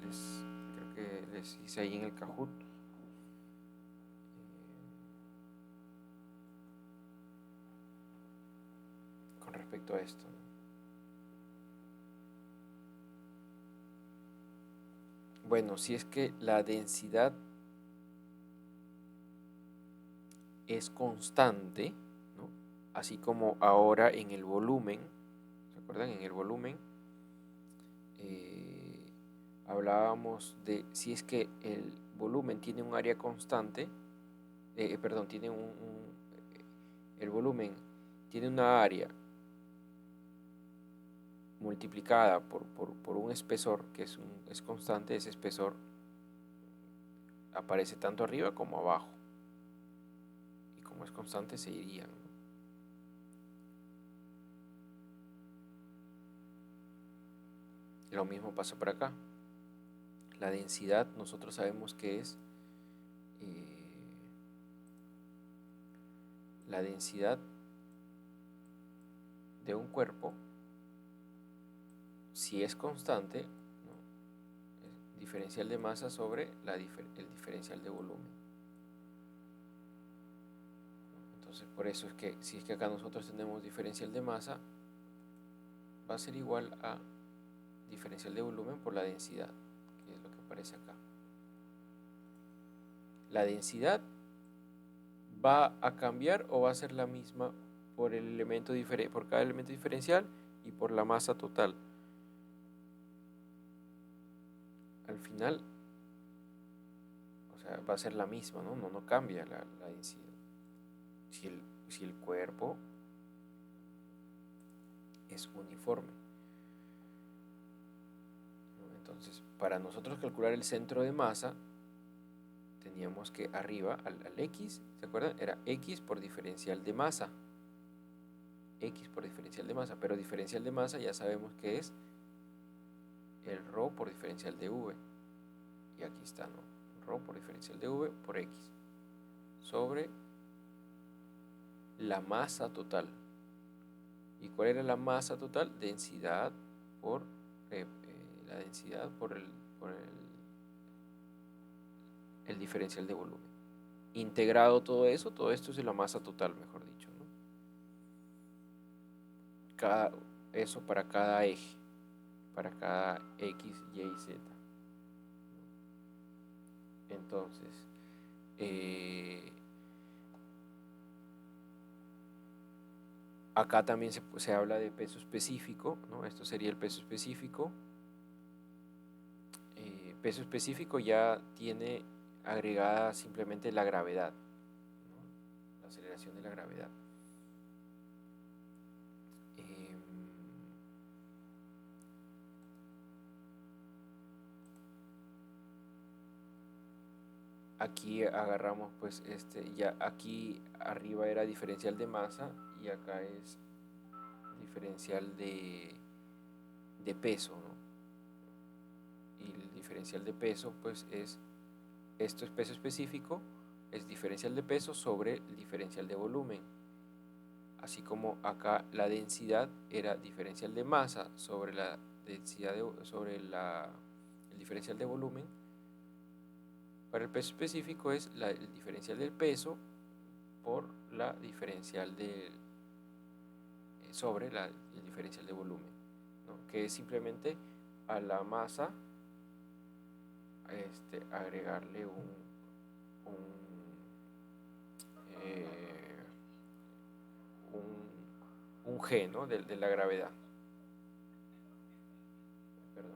creo que les hice ahí en el Kahoot. Con respecto a esto, ¿no? Bueno, si es que la densidad es constante, ¿no?, así como ahora en el volumen, ¿se acuerdan? En el volumen hablábamos de si es que el volumen tiene un área constante, perdón, tiene el volumen tiene una área multiplicada por un espesor que es constante, ese espesor aparece tanto arriba como abajo. Y como es constante, se irían, ¿no? Lo mismo pasa por acá. La densidad nosotros sabemos que es la densidad de un cuerpo, si es constante, ¿no? Es diferencial de masa sobre el diferencial de volumen. Entonces, por eso es que si es que acá nosotros tenemos diferencial de masa, va a ser igual a diferencial de volumen por la densidad, que es lo que aparece acá. La densidad va a cambiar o va a ser la misma por por cada elemento diferencial y por la masa total. Al final, o sea, va a ser la misma, ¿no? No cambia la densidad. Si el cuerpo es uniforme. Entonces, para nosotros calcular el centro de masa, teníamos que arriba al X, ¿se acuerdan? Era X por diferencial de masa. X por diferencial de masa, pero diferencial de masa ya sabemos que es el ρ por diferencial de V. Y aquí está, ¿no? ρ por diferencial de V por X sobre la masa total. ¿Y cuál era la masa total? Densidad por la densidad por el diferencial de volumen. Integrado todo esto es la masa total, mejor dicho, ¿no? Eso para cada eje, para cada X, Y y Z. Entonces, acá también se habla de peso específico, ¿no? Esto sería el peso específico. Peso específico ya tiene agregada simplemente la gravedad, ¿no? La aceleración de la gravedad. Aquí agarramos pues ya aquí arriba era diferencial de masa y acá es diferencial de peso, ¿no? Y el diferencial de peso pues esto es peso específico, es diferencial de peso sobre el diferencial de volumen. Así como acá la densidad era diferencial de masa sobre la densidad sobre el diferencial de volumen. Para el peso específico es el diferencial del peso por la diferencial sobre el diferencial de volumen, ¿no? Que es simplemente a la masa agregarle eh, un G, ¿no? de la gravedad. Perdón.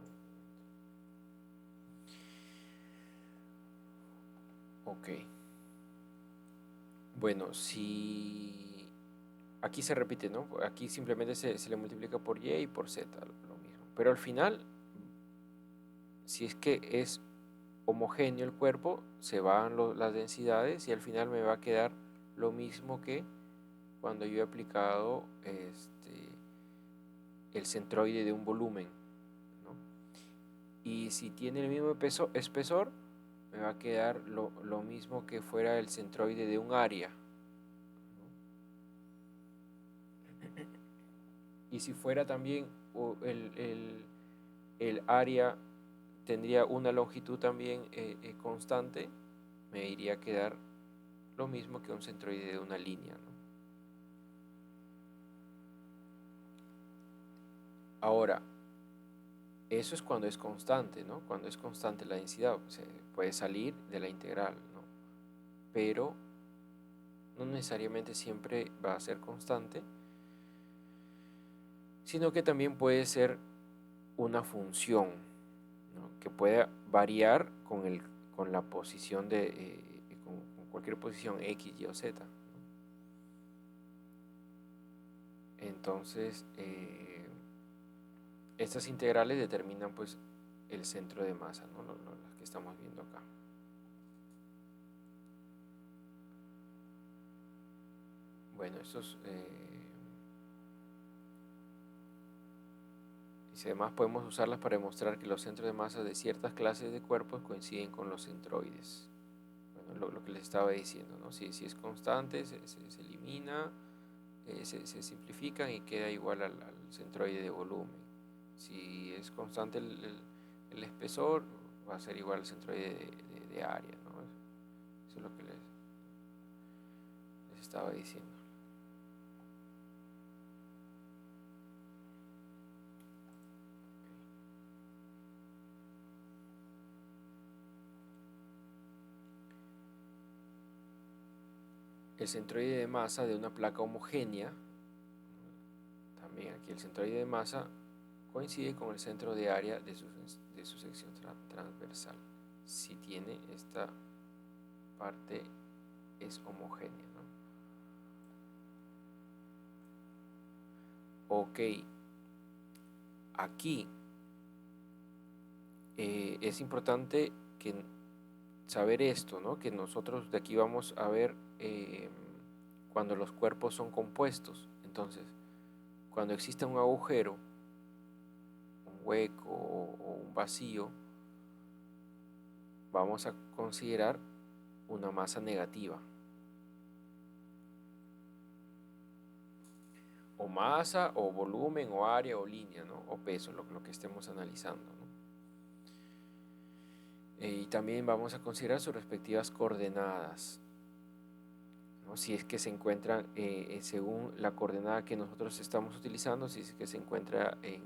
Ok. Bueno, si aquí se repite, ¿no? Aquí simplemente se le multiplica por Y y por Z, lo mismo. Pero al final, si es que es homogéneo el cuerpo, se van las densidades y al final me va a quedar lo mismo que cuando yo he aplicado el centroide de un volumen, ¿no? Y si tiene el mismo espesor, me va a quedar lo mismo que fuera el centroide de un área, ¿no? Y si fuera también el área tendría una longitud también constante, me iría a quedar lo mismo que un centroide de una línea, ¿no? Ahora, eso es cuando es constante, ¿no? Cuando es constante la densidad, se puede salir de la integral, ¿no? Pero no necesariamente siempre va a ser constante, sino que también puede ser una función, ¿no? Que puede variar con la posición con cualquier posición X, Y o Z. Entonces, estas integrales determinan pues el centro de masa, ¿no? Las que estamos viendo acá. Bueno, estos y además podemos usarlas para demostrar que los centros de masa de ciertas clases de cuerpos coinciden con los centroides. Bueno, lo que les estaba diciendo, ¿no? Si es constante, se elimina, se simplifican y queda igual al centroide de volumen. Si es constante el espesor, va a ser igual al centroide de área, ¿no? Eso es lo que les estaba diciendo. El centroide de masa de una placa homogénea, también aquí el centroide de masa coincide con el centro de área de su sección transversal. Si tiene esta parte es homogénea, ¿no? Ok, aquí es importante saber esto, ¿no? Que nosotros de aquí vamos a ver cuando los cuerpos son compuestos. Entonces, cuando existe un agujero, un hueco o un vacío, vamos a considerar una masa negativa. O masa, o volumen, o área, o línea, ¿no? O peso, lo que estemos analizando, ¿no? Y también vamos a considerar sus respectivas coordenadas, ¿no? Si es que se encuentran según la coordenada que nosotros estamos utilizando, si es que se encuentra en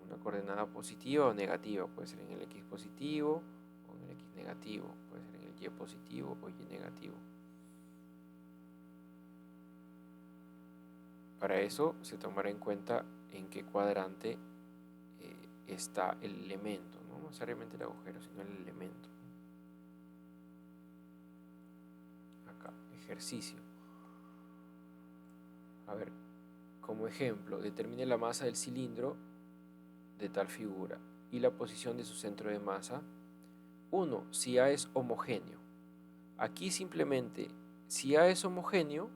una coordenada positiva o negativa, puede ser en el X positivo o en el X negativo, puede ser en el Y positivo o Y negativo. Para eso se tomará en cuenta en qué cuadrante está el elemento, no necesariamente el agujero, sino el elemento. Acá, ejercicio. A ver, como ejemplo, determine la masa del cilindro de tal figura y la posición de su centro de masa. 1. Si A es homogéneo. Aquí simplemente, si A es homogéneo,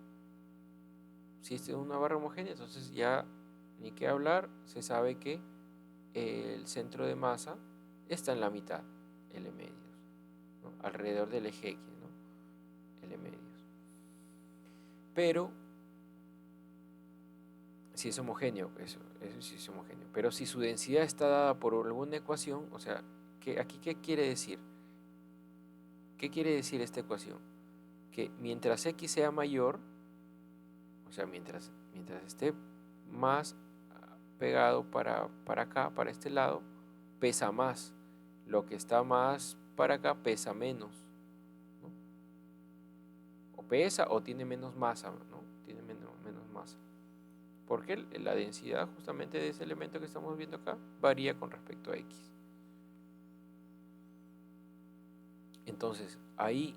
si esta es una barra homogénea, entonces ya ni qué hablar, se sabe que el centro de masa está en la mitad, L medios, ¿no? Alrededor del eje X, ¿no? L medios. Pero si es homogéneo, eso sí es homogéneo. Pero si su densidad está dada por alguna ecuación, o sea, aquí ¿qué quiere decir? ¿Qué quiere decir esta ecuación? Que mientras X sea mayor, o sea, mientras esté más pegado para acá, para este lado, pesa más. Lo que está más para acá pesa menos, ¿no? O pesa o tiene menos masa, ¿no? Tiene menos masa. Porque la densidad justamente de ese elemento que estamos viendo acá varía con respecto a X. Entonces, ahí,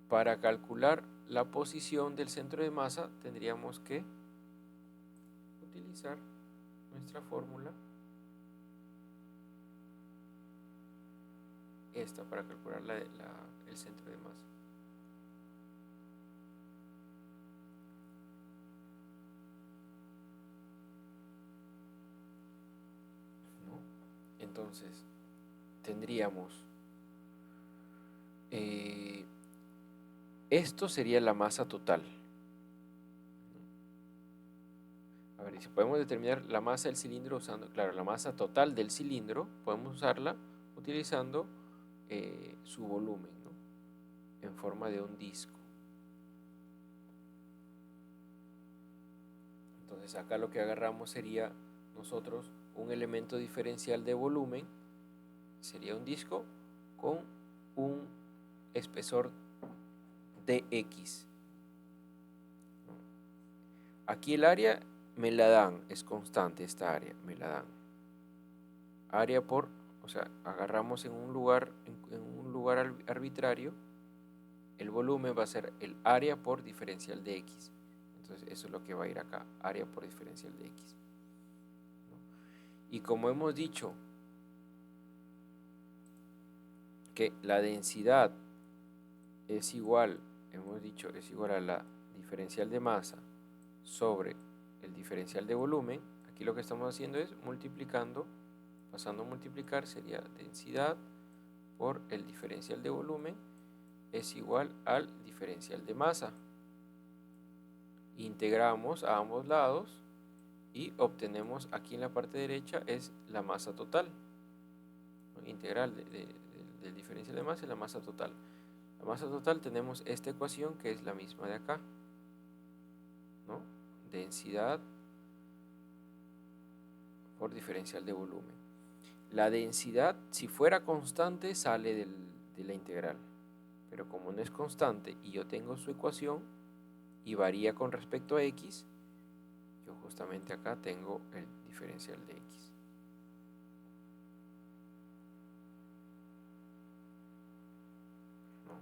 para calcular la posición del centro de masa, tendríamos que utilizar nuestra fórmula, esta, para calcular el centro de masa. ¿No? Entonces, tendríamos esto sería la masa total. A ver, y si podemos determinar la masa del cilindro usando, claro, la masa total del cilindro, podemos usarla utilizando su volumen, ¿no? En forma de un disco. Entonces acá lo que agarramos sería nosotros un elemento diferencial de volumen, sería un disco con un espesor dx. Aquí el área me la dan, es constante esta área, me la dan. Área por, o sea, agarramos en un lugar arbitrario el volumen va a ser el área por diferencial de X. Entonces eso es lo que va a ir acá, área por diferencial de X. Y como hemos dicho que la densidad es igual, es igual a la diferencial de masa sobre el diferencial de volumen, aquí lo que estamos haciendo es multiplicando, pasando a multiplicar, sería densidad por el diferencial de volumen es igual al diferencial de masa. Integramos a ambos lados y obtenemos aquí en la parte derecha es la masa total, ¿no? Integral del diferencial de masa es la masa total. La masa total tenemos esta ecuación que es la misma de acá, ¿no? Densidad por diferencial de volumen. La densidad, si fuera constante, sale de la integral, pero como no es constante y yo tengo su ecuación y varía con respecto a x, yo justamente acá tengo el diferencial de x. ¿No?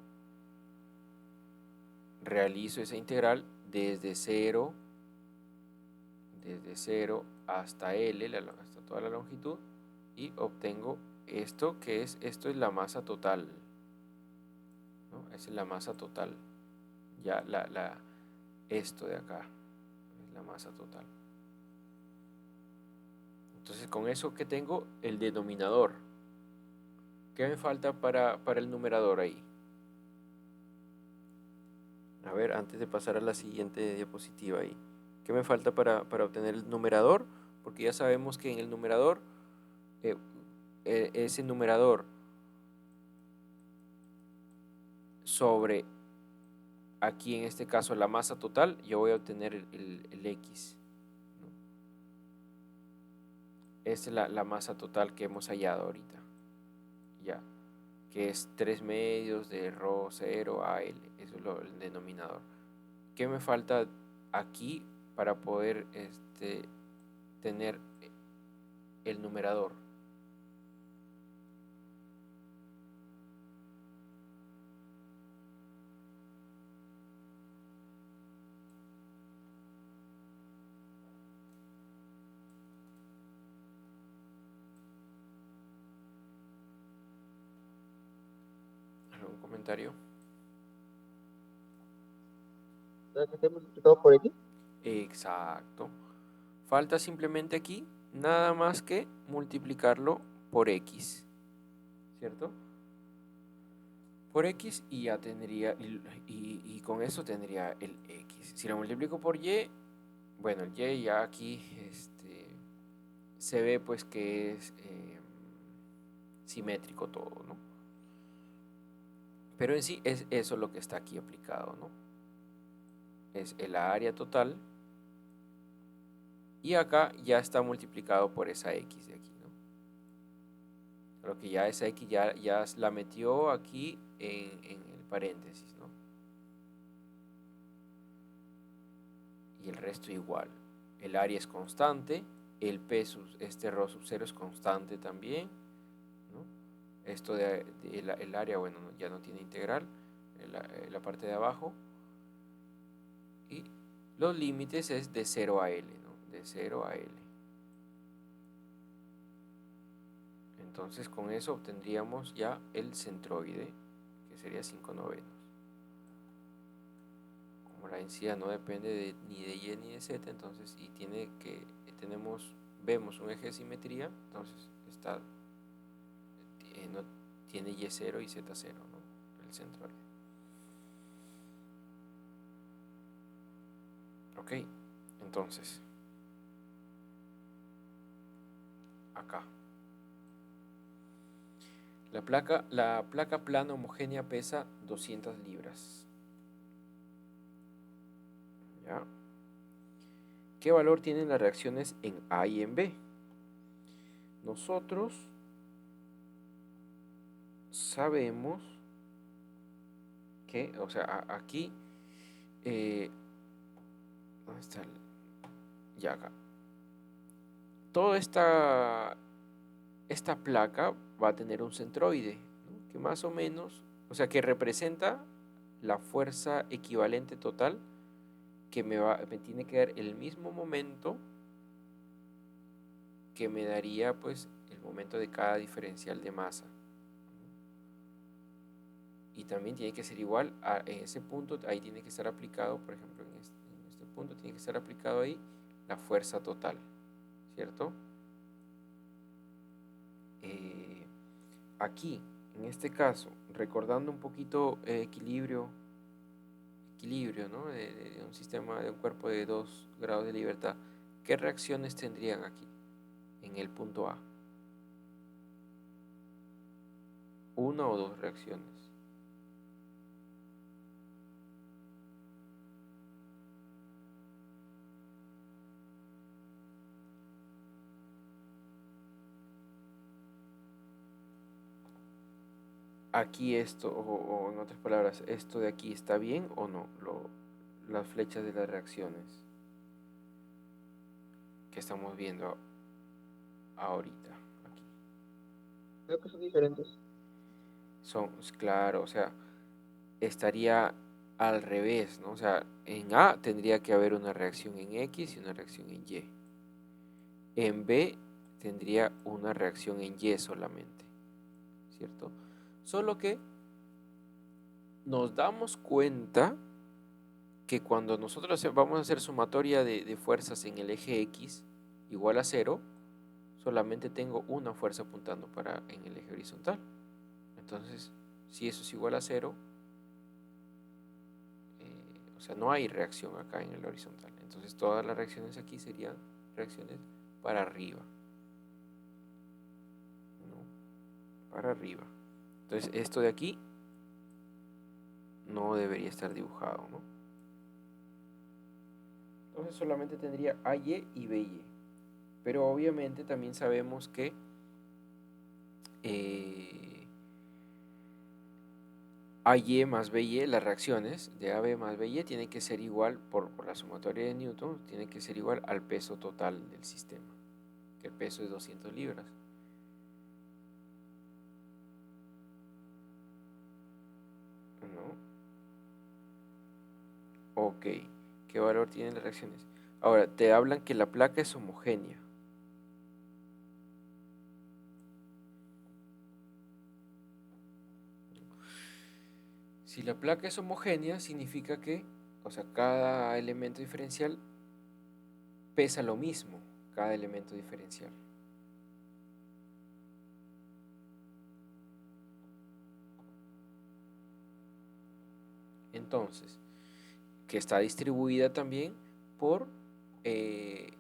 Realizo esa integral desde 0 hasta L, hasta toda la longitud, y obtengo esto que es, esto es la masa total, ¿no? Esa es la masa total, ya esto de acá es la masa total. Entonces con eso que tengo el denominador, ¿qué me falta para el numerador ahí? A ver, antes de pasar a la siguiente diapositiva ahí, ¿qué me falta para obtener el numerador? Porque ya sabemos que en el numerador, ese numerador sobre, aquí en este caso la masa total, yo voy a obtener el x, ¿no? Esta es la masa total que hemos hallado ahorita, ya, que es 3 medios de ρ 0 a L, eso es el denominador. ¿Qué me falta aquí para poder tener el numerador? ¿Algún comentario? Entonces hemos multiplicado por X. Exacto. Falta simplemente aquí nada más que multiplicarlo por x, ¿cierto? Por x y ya tendría, y con eso tendría el x. Si lo multiplico por y, bueno, el y ya aquí se ve pues que es simétrico todo, ¿no? Pero en sí es eso lo que está aquí aplicado, ¿no? Es el área total y acá ya está multiplicado por esa x de aquí, ¿no? Lo que ya esa x ya la metió aquí en el paréntesis, ¿no? Y el resto igual. El área es constante, el P este ρ sub 0 es constante también, ¿no? Esto el área, bueno, ya no tiene integral, la parte de abajo. Y los límites es de 0 a L, ¿no? De 0 a L. Entonces con eso obtendríamos ya el centroide, que sería 5/9. Como la densidad no depende ni de Y ni de Z, entonces, y vemos un eje de simetría, entonces no tiene Y0 y Z0, ¿no? El centroide. Ok, entonces, acá. La placa plana homogénea pesa 200 libras. ¿Ya? ¿Qué valor tienen las reacciones en A y en B? Nosotros sabemos que, o sea, aquí, ¿dónde está? Ya acá. Toda esta placa va a tener un centroide, ¿no? Que más o menos, o sea, que representa la fuerza equivalente total que me tiene que dar el mismo momento que me daría pues el momento de cada diferencial de masa. Y también tiene que ser igual en ese punto, ahí tiene que estar aplicado, por ejemplo, en este punto tiene que estar aplicado ahí la fuerza total, ¿cierto? Aquí, en este caso, recordando un poquito equilibrio, ¿no? De un sistema, de un cuerpo de 2 grados de libertad, ¿qué reacciones tendrían aquí, en el punto A? ¿Una o dos reacciones? Aquí esto, o en otras palabras, ¿esto de aquí está bien o no? Las flechas de las reacciones que estamos viendo ahorita, aquí. Creo que son diferentes. Son, claro, o sea, estaría al revés, ¿no? O sea, en A tendría que haber una reacción en X y una reacción en Y. En B tendría una reacción en Y solamente, ¿cierto? Solo que nos damos cuenta que cuando nosotros vamos a hacer sumatoria de fuerzas en el eje X igual a 0, solamente tengo una fuerza apuntando en el eje horizontal. Entonces, si eso es igual a 0, o sea, no hay reacción acá en el horizontal. Entonces, todas las reacciones aquí serían reacciones para arriba, ¿no? Para arriba. Entonces, esto de aquí no debería estar dibujado, ¿no? Entonces, solamente tendría AY y BY. Pero obviamente también sabemos que AY más BY, las reacciones de AB más BY tienen que ser igual, por la sumatoria de Newton, tiene que ser igual al peso total del sistema, que el peso es 200 libras. ¿No? Ok, ¿qué valor tienen las reacciones? Ahora, te hablan que la placa es homogénea. Si la placa es homogénea, significa que, o sea, cada elemento diferencial pesa lo mismo, cada elemento diferencial. Entonces, que está distribuida también por eh,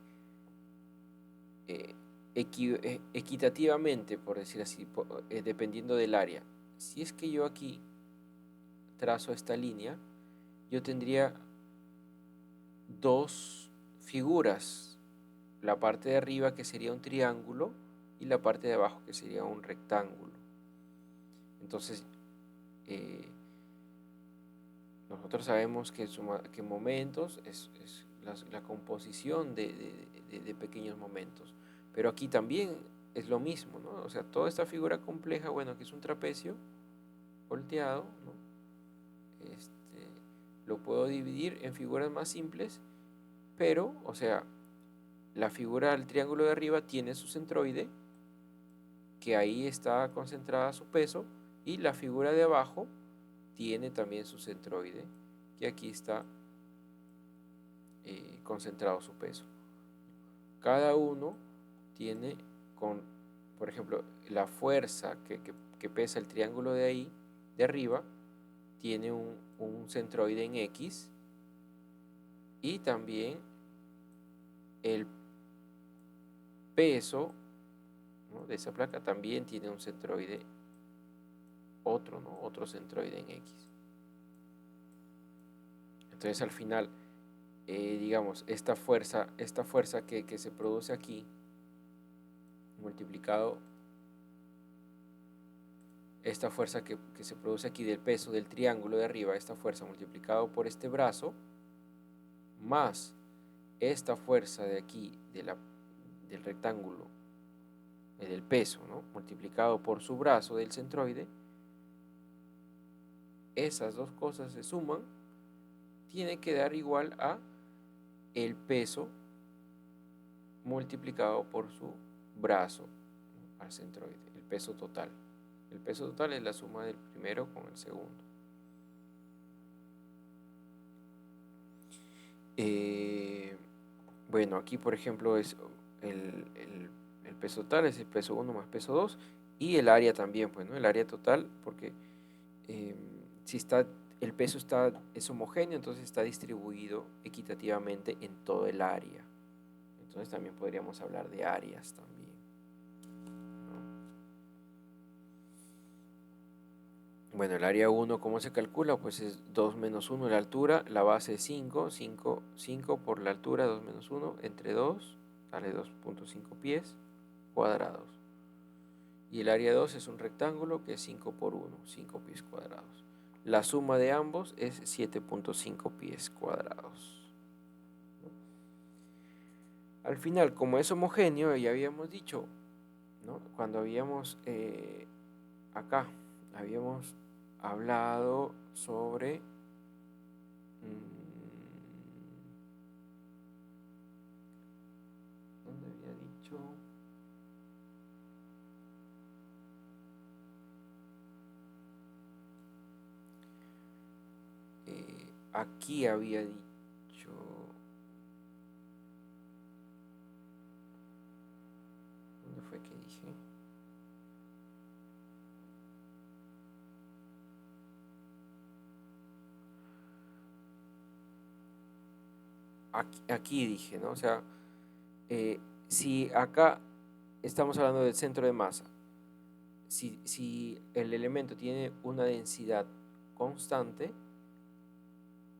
equitativamente, por decir así, dependiendo del área. Si es que yo aquí trazo esta línea, yo tendría dos figuras, la parte de arriba que sería un triángulo y la parte de abajo que sería un rectángulo. Entonces, nosotros sabemos que momentos es la composición de pequeños momentos, pero aquí también es lo mismo, ¿no? O sea, toda esta figura compleja, bueno, que es un trapecio volteado, ¿no? Lo puedo dividir en figuras más simples, pero, o sea, la figura del triángulo de arriba tiene su centroide, que ahí está concentrada su peso, y la figura de abajo tiene también su centroide, que aquí está concentrado su peso. Cada uno tiene, por ejemplo, la fuerza que pesa el triángulo de ahí, de arriba, tiene un centroide en X, y también el peso, ¿no?, de esa placa también tiene un centroide, otro, ¿no?, otro centroide en X. Entonces al final, digamos, esta fuerza que se produce aquí, multiplicado, esta fuerza que se produce aquí del peso del triángulo de arriba, esta fuerza multiplicado por este brazo, más esta fuerza de aquí, del rectángulo, del peso, ¿no?, multiplicado por su brazo del centroide, esas dos cosas se suman, tiene que dar igual a el peso multiplicado por su brazo, ¿no?, al centroide, el peso total. El peso total es la suma del primero con el segundo. Bueno, aquí por ejemplo es el peso total, es el peso 1 más peso 2, y el área también, pues, ¿no? El área total, porque si el peso es homogéneo, entonces está distribuido equitativamente en todo el área. Entonces también podríamos hablar de áreas también, ¿no? Bueno, el área 1, ¿cómo se calcula? Pues es 2 menos 1 la altura, la base es 5, 5 por la altura, 2 menos 1, entre 2, sale 2.5 pies cuadrados. Y el área 2 es un rectángulo que es 5 por 1, 5 pies cuadrados. La suma de ambos es 7.5 pies cuadrados. Al final, como es homogéneo, ya habíamos dicho, ¿no?, cuando habíamos acá, habíamos hablado sobre ¿dónde había dicho? Aquí había dicho, ¿dónde fue que dije? Aquí dije, ¿no? O sea, si acá estamos hablando del centro de masa, si el elemento tiene una densidad constante,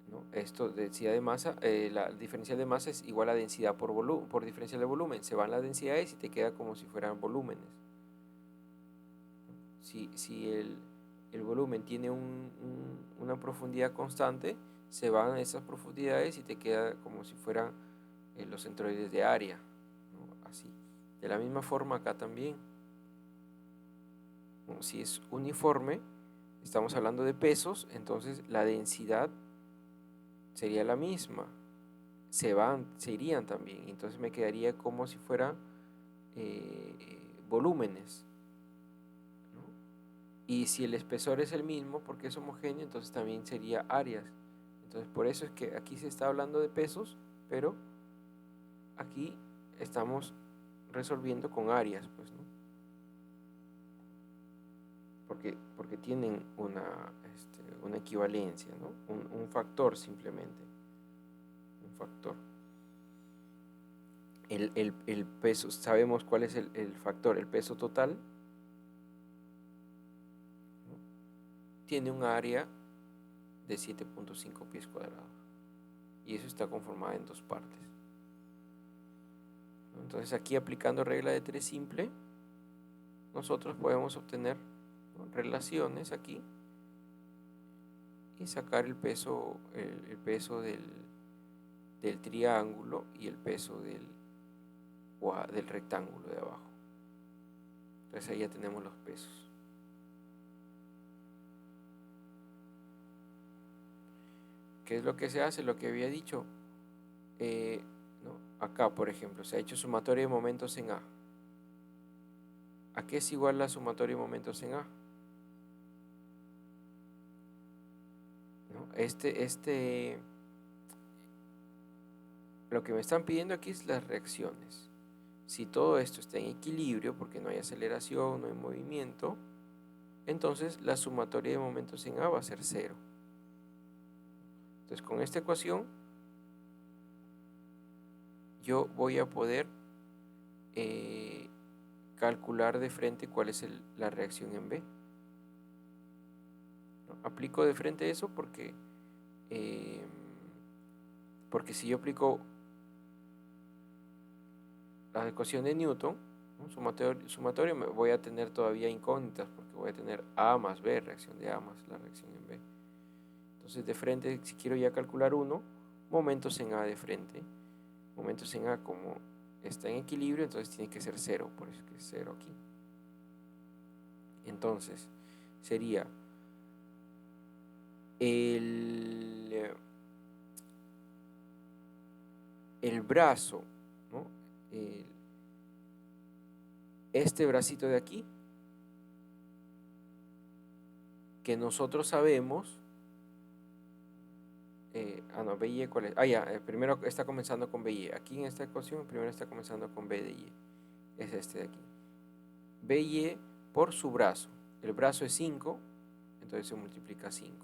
¿no?, esto, densidad de masa, la diferencial de masa es igual a densidad por diferencial de volumen. Se van las densidades y te queda como si fueran volúmenes. Si el volumen tiene una profundidad constante, se van esas profundidades y te queda como si fueran los centroides de área, ¿no? Así. De la misma forma acá también, ¿no? Si es uniforme, estamos hablando de pesos, entonces la densidad sería la misma. Se irían también. Entonces me quedaría como si fueran volúmenes, ¿no? Y si el espesor es el mismo, porque es homogéneo, entonces también sería áreas. Entonces por eso es que aquí se está hablando de pesos, pero aquí estamos resolviendo con áreas, pues, ¿no? Porque tienen una equivalencia, ¿no? Un factor simplemente. Un factor. El peso, sabemos cuál es el factor, el peso total, ¿no? Tiene un área de 7.5 pies cuadrados. Y eso está conformado en dos partes. Entonces aquí, aplicando regla de 3 simple, nosotros podemos obtener, ¿no?, relaciones aquí y sacar el peso del triángulo y el peso del rectángulo de abajo. Entonces ahí ya tenemos los pesos. ¿Qué es lo que se hace? Lo que había dicho. ¿No? Acá, por ejemplo, se ha hecho sumatoria de momentos en A. ¿A qué es igual la sumatoria de momentos en A? ¿No? Lo que me están pidiendo aquí es las reacciones. Si todo esto está en equilibrio, porque no hay aceleración, no hay movimiento, entonces la sumatoria de momentos en A va a ser 0. Entonces con esta ecuación yo voy a poder calcular de frente cuál es la reacción en B, ¿no? Aplico de frente eso porque si yo aplico la ecuación de Newton, ¿no?, sumatorio, voy a tener todavía incógnitas, porque voy a tener A más B, reacción de A más la reacción en B. Entonces de frente, si quiero ya calcular momentos en A de frente, momentos en A, como está en equilibrio, entonces tiene que ser 0, por eso que es 0 aquí. Entonces sería El, el brazo, ¿no? Este bracito de aquí, que nosotros sabemos, no, BY, ¿cuál es? Ya, primero está comenzando con BY. Aquí en esta ecuación, primero está comenzando con B de Y. Es este de aquí. BY por su brazo. El brazo es 5, entonces se multiplica 5.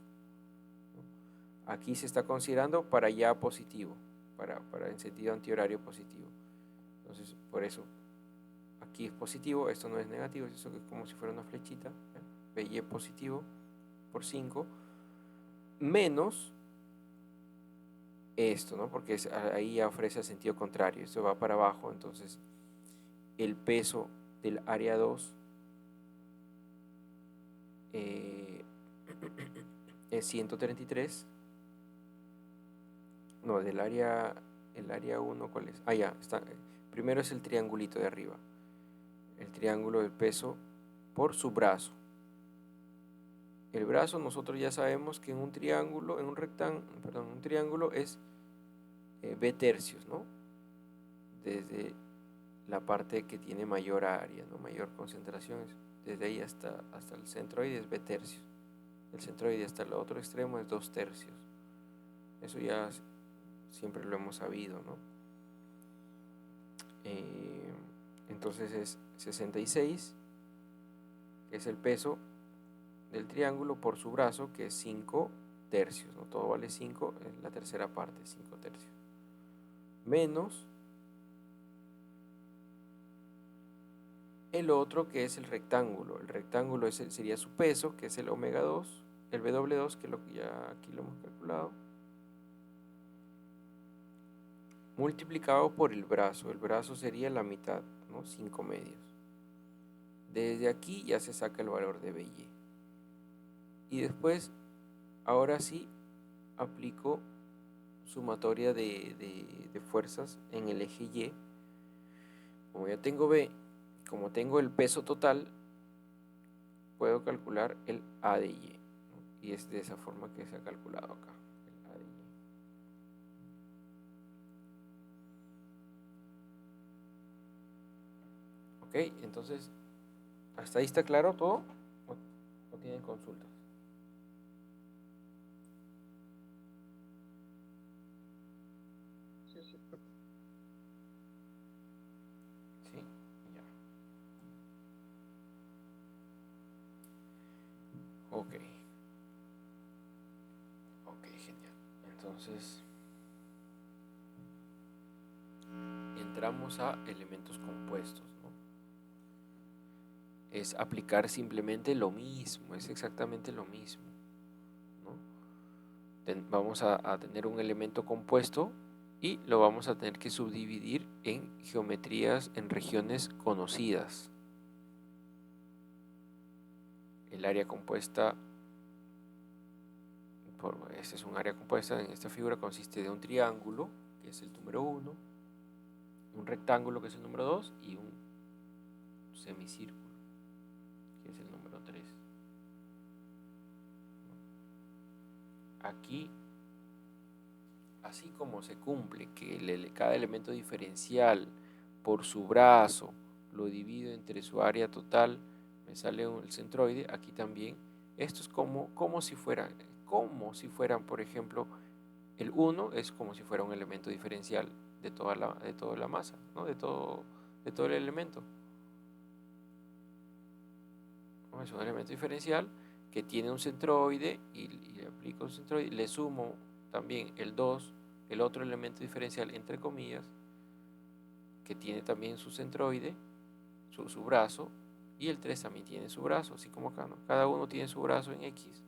¿No? Aquí se está considerando para ya positivo, para en sentido antihorario positivo. Entonces, por eso, aquí es positivo, esto no es negativo, es como si fuera una flechita. BY positivo por 5, menos esto, ¿no? Porque ahí ya ofrece el sentido contrario, esto va para abajo, entonces el peso del área 2 es 133. No, el área 1, ¿cuál es? Ya, está. Primero es el triangulito de arriba. El triángulo del peso por su brazo. El brazo nosotros ya sabemos que en un triángulo, un triángulo es B tercios, ¿no? Desde la parte que tiene mayor área, ¿no? Mayor concentración, desde ahí hasta el centroide es B tercios. El centroide hasta el otro extremo es 2 tercios. Eso ya siempre lo hemos sabido, ¿no? Entonces es 66, que es el peso del triángulo, por su brazo, que es 5 tercios, ¿no? Todo vale 5, es la tercera parte, 5 tercios. Menos el otro, que es el rectángulo. El rectángulo sería su peso, que es el omega 2, el W2, que ya aquí lo hemos calculado, multiplicado por el brazo. El brazo sería la mitad, ¿no? 5 medios. Desde aquí ya se saca el valor de BY. Y después, ahora sí, aplico sumatoria de fuerzas en el eje Y. Como ya tengo B, como tengo el peso total, puedo calcular el A de Y, ¿no? Y es de esa forma que se ha calculado acá, el A de Y. Ok, entonces, ¿hasta ahí está claro todo? ¿O tienen consultas? Sí, ya. Ok. Ok, genial. Entonces, entramos a elementos compuestos, ¿no? Es aplicar simplemente lo mismo, es exactamente lo mismo, ¿no? Vamos a tener un elemento compuesto y lo vamos a tener que subdividir en geometrías, en regiones conocidas. El área compuesta, este es un área compuesta, en esta figura consiste de un triángulo, que es el número 1, un rectángulo, que es el número 2, y un semicírculo, que es el número 3. Aquí, así como se cumple que cada elemento diferencial por su brazo lo divido entre su área total, me sale el centroide. Aquí también, esto es como si fueran, por ejemplo, el 1 es como si fuera un elemento diferencial de toda la masa, ¿no? de todo el elemento. ¿No? Es un elemento diferencial que tiene un centroide y le aplico un centroide, le sumo también el 2, el otro elemento diferencial, entre comillas, que tiene también su centroide, su brazo, y el 3 también tiene su brazo, así como acá, ¿no? Cada uno tiene su brazo en X.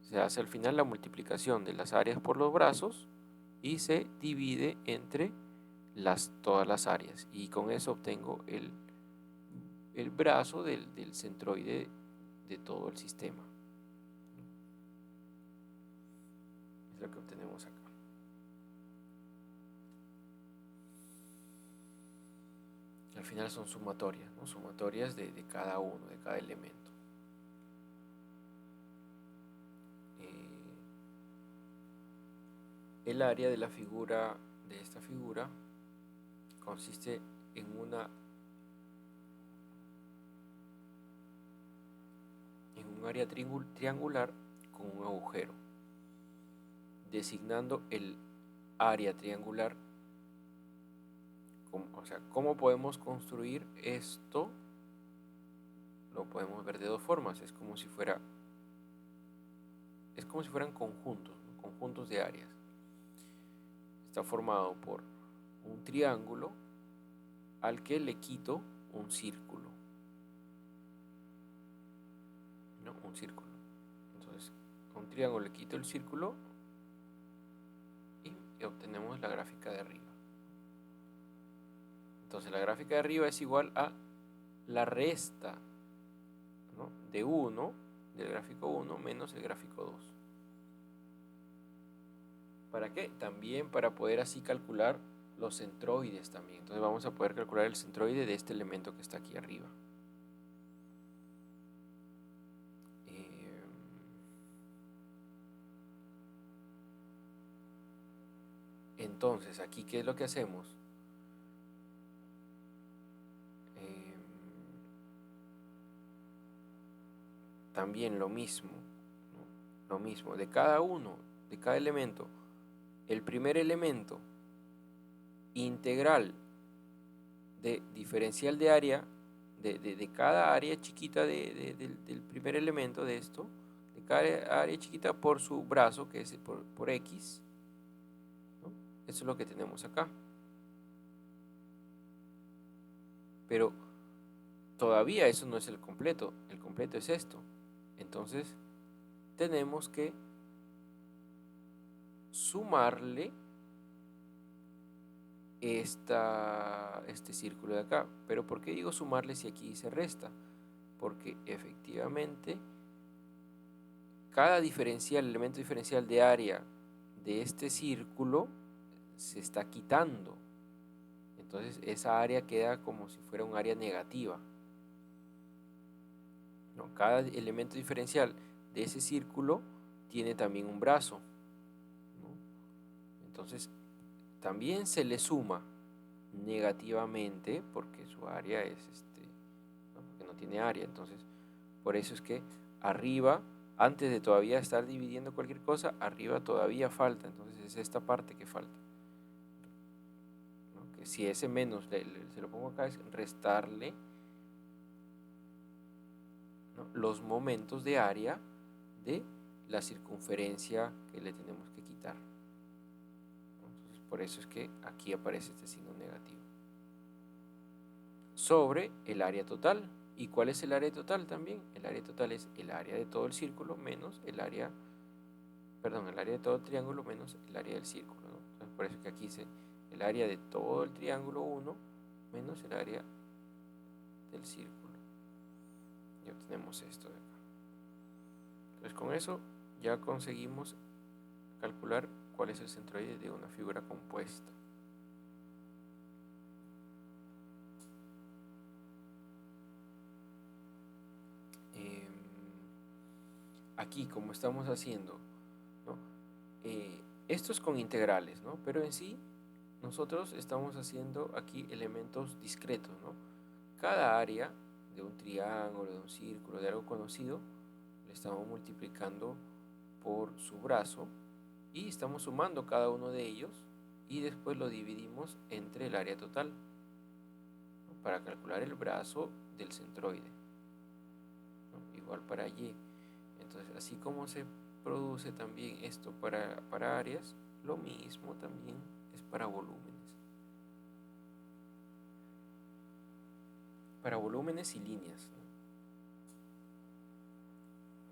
Se hace al final la multiplicación de las áreas por los brazos y se divide entre todas las áreas. Y con eso obtengo el brazo del centroide de todo el sistema. Es lo que obtenemos acá. Al final son sumatorias, ¿no? Sumatorias de cada uno, de cada elemento. El área de la figura, de esta figura, consiste en un área triangular con un agujero. Designando el área triangular, o sea, ¿cómo podemos construir esto? Lo podemos ver de dos formas. Es como si fueran conjuntos, ¿no? Conjuntos de áreas. Está formado por un triángulo al que le quito un círculo, ¿no? Un círculo. Entonces, a un triángulo le quito el círculo y obtenemos la gráfica de arriba. Entonces, la gráfica de arriba es igual a la resta, ¿no?, de 1, del gráfico 1 menos el gráfico 2. ¿Para qué? También para poder así calcular los centroides también. Entonces vamos a poder calcular el centroide de este elemento que está aquí arriba. Entonces, aquí, ¿qué es lo que hacemos? También lo mismo, ¿no? Lo mismo, de cada elemento. El primer elemento integral de diferencial de área, de cada área chiquita del primer elemento de esto, de cada área chiquita por su brazo, que es por X, ¿no? Eso es lo que tenemos acá. Pero todavía eso no es el completo es esto. Entonces tenemos que sumarle este círculo de acá. Pero ¿por qué digo sumarle si aquí se resta? Porque efectivamente cada elemento diferencial de área de este círculo se está quitando. Entonces esa área queda como si fuera un área negativa, ¿no? Cada elemento diferencial de ese círculo tiene también un brazo, ¿no? Entonces también se le suma negativamente porque su área es ¿no? Porque no tiene área. Entonces por eso es que arriba, antes de todavía estar dividiendo cualquier cosa, arriba todavía falta. Entonces es esta parte que falta, ¿no? Que si ese menos se lo pongo acá, es restarle, ¿no?, los momentos de área de la circunferencia que le tenemos que quitar. Entonces por eso es que aquí aparece este signo negativo sobre el área total. ¿Y cuál es el área total también? El área total es el área de todo el círculo menos el área de todo el triángulo menos el área del círculo, ¿no? Entonces por eso que aquí dice el área de todo el triángulo 1 menos el área del círculo. Y obtenemos esto de acá. Entonces con eso ya conseguimos calcular cuál es el centroide de una figura compuesta. Aquí, como estamos haciendo, ¿no?, esto es con integrales, ¿no? Pero en sí nosotros estamos haciendo aquí elementos discretos, ¿no? Cada área de un triángulo, de un círculo, de algo conocido, le estamos multiplicando por su brazo y estamos sumando cada uno de ellos y después lo dividimos entre el área total, ¿no?, para calcular el brazo del centroide, ¿no? Igual para Y. Entonces, así como se produce también esto para áreas, lo mismo también es para volúmenes. Para volúmenes y líneas, ¿no?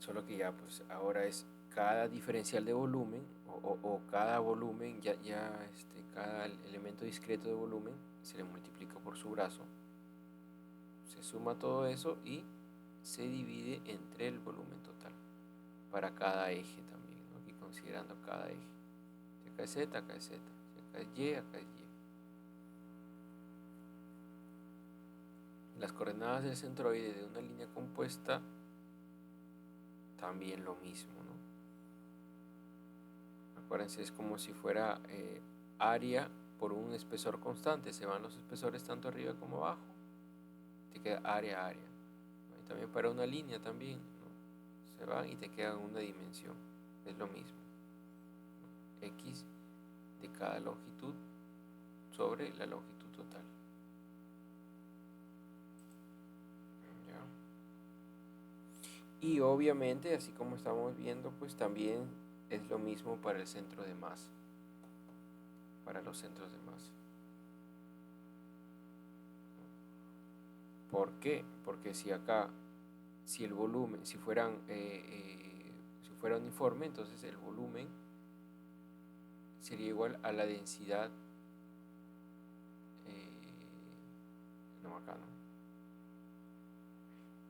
Solo que ya pues ahora es cada diferencial de volumen o cada volumen, cada elemento discreto de volumen se le multiplica por su brazo, se suma todo eso y se divide entre el volumen total para cada eje también, ¿no?, aquí considerando cada eje. Si acá es Z, acá es Z, si acá es Y, acá es Y. Las coordenadas del centroide de una línea compuesta también lo mismo, ¿no? Acuérdense, es como si fuera área por un espesor constante. Se van los espesores tanto arriba como abajo. Te queda área, área. Y también para una línea también, ¿no? Se van y te quedan una dimensión. Es lo mismo. X de cada longitud sobre la longitud total. ¿Ya? Y obviamente, así como estamos viendo, pues también es lo mismo para el centro de masa. Para los centros de masa. ¿Por qué? Porque si acá, si el volumen, si fuera uniforme, entonces el volumen sería igual a la densidad, no acá, ¿no?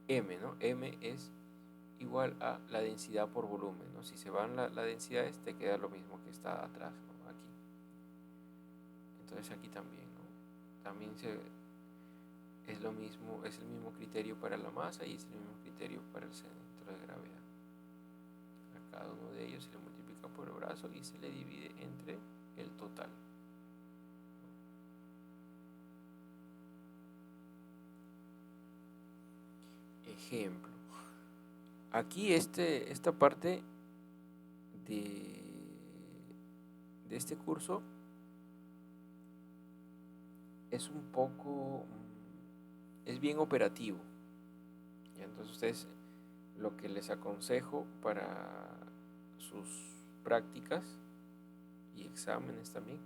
M, ¿no? M es igual a la densidad por volumen, ¿no? Si se van las densidades, te queda lo mismo que está atrás, ¿no? Aquí. Entonces aquí también, ¿no? También es lo mismo, es el mismo criterio para la masa y es el mismo criterio para el centro de gravedad. A cada uno de ellos se le multiplica por el brazo y se le divide entre el total. Ejemplo. Aquí esta parte de este curso es un poco, es bien operativo. Y entonces ustedes, lo que les aconsejo para sus prácticas y exámenes también,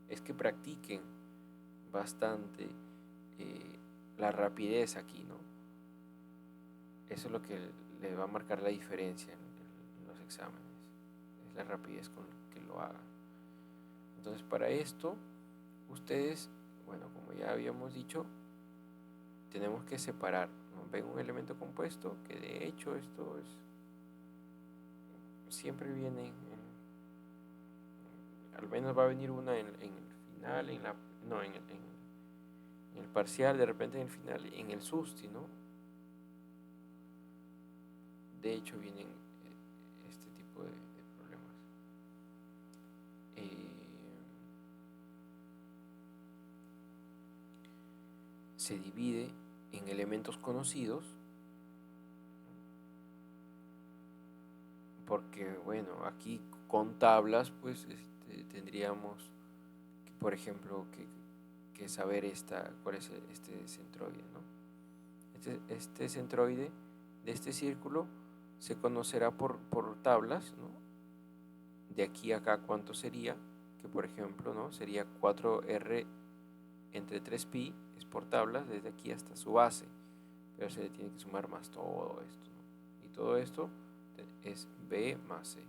es que practiquen bastante la rapidez aquí, ¿no? Eso es lo que le va a marcar la diferencia en los exámenes, es la rapidez con que lo hagan. Entonces para esto, ustedes, bueno, como ya habíamos dicho, tenemos que separar, ¿no? Ven un elemento compuesto, que de hecho esto siempre viene al menos va a venir una en el final, no, en el parcial, de repente en el final, en el SUSTI, ¿no? De hecho vienen este tipo de problemas. Se divide en elementos conocidos, porque bueno, aquí con tablas pues tendríamos que, por ejemplo, que saber cuál es este centroide, ¿no? Este centroide de este círculo se conocerá por tablas, ¿no? De aquí a acá cuánto sería, que por ejemplo, ¿no? Sería 4R entre 3pi, es por tablas, desde aquí hasta su base, pero se le tiene que sumar más todo esto, ¿no? Y todo esto es B más C,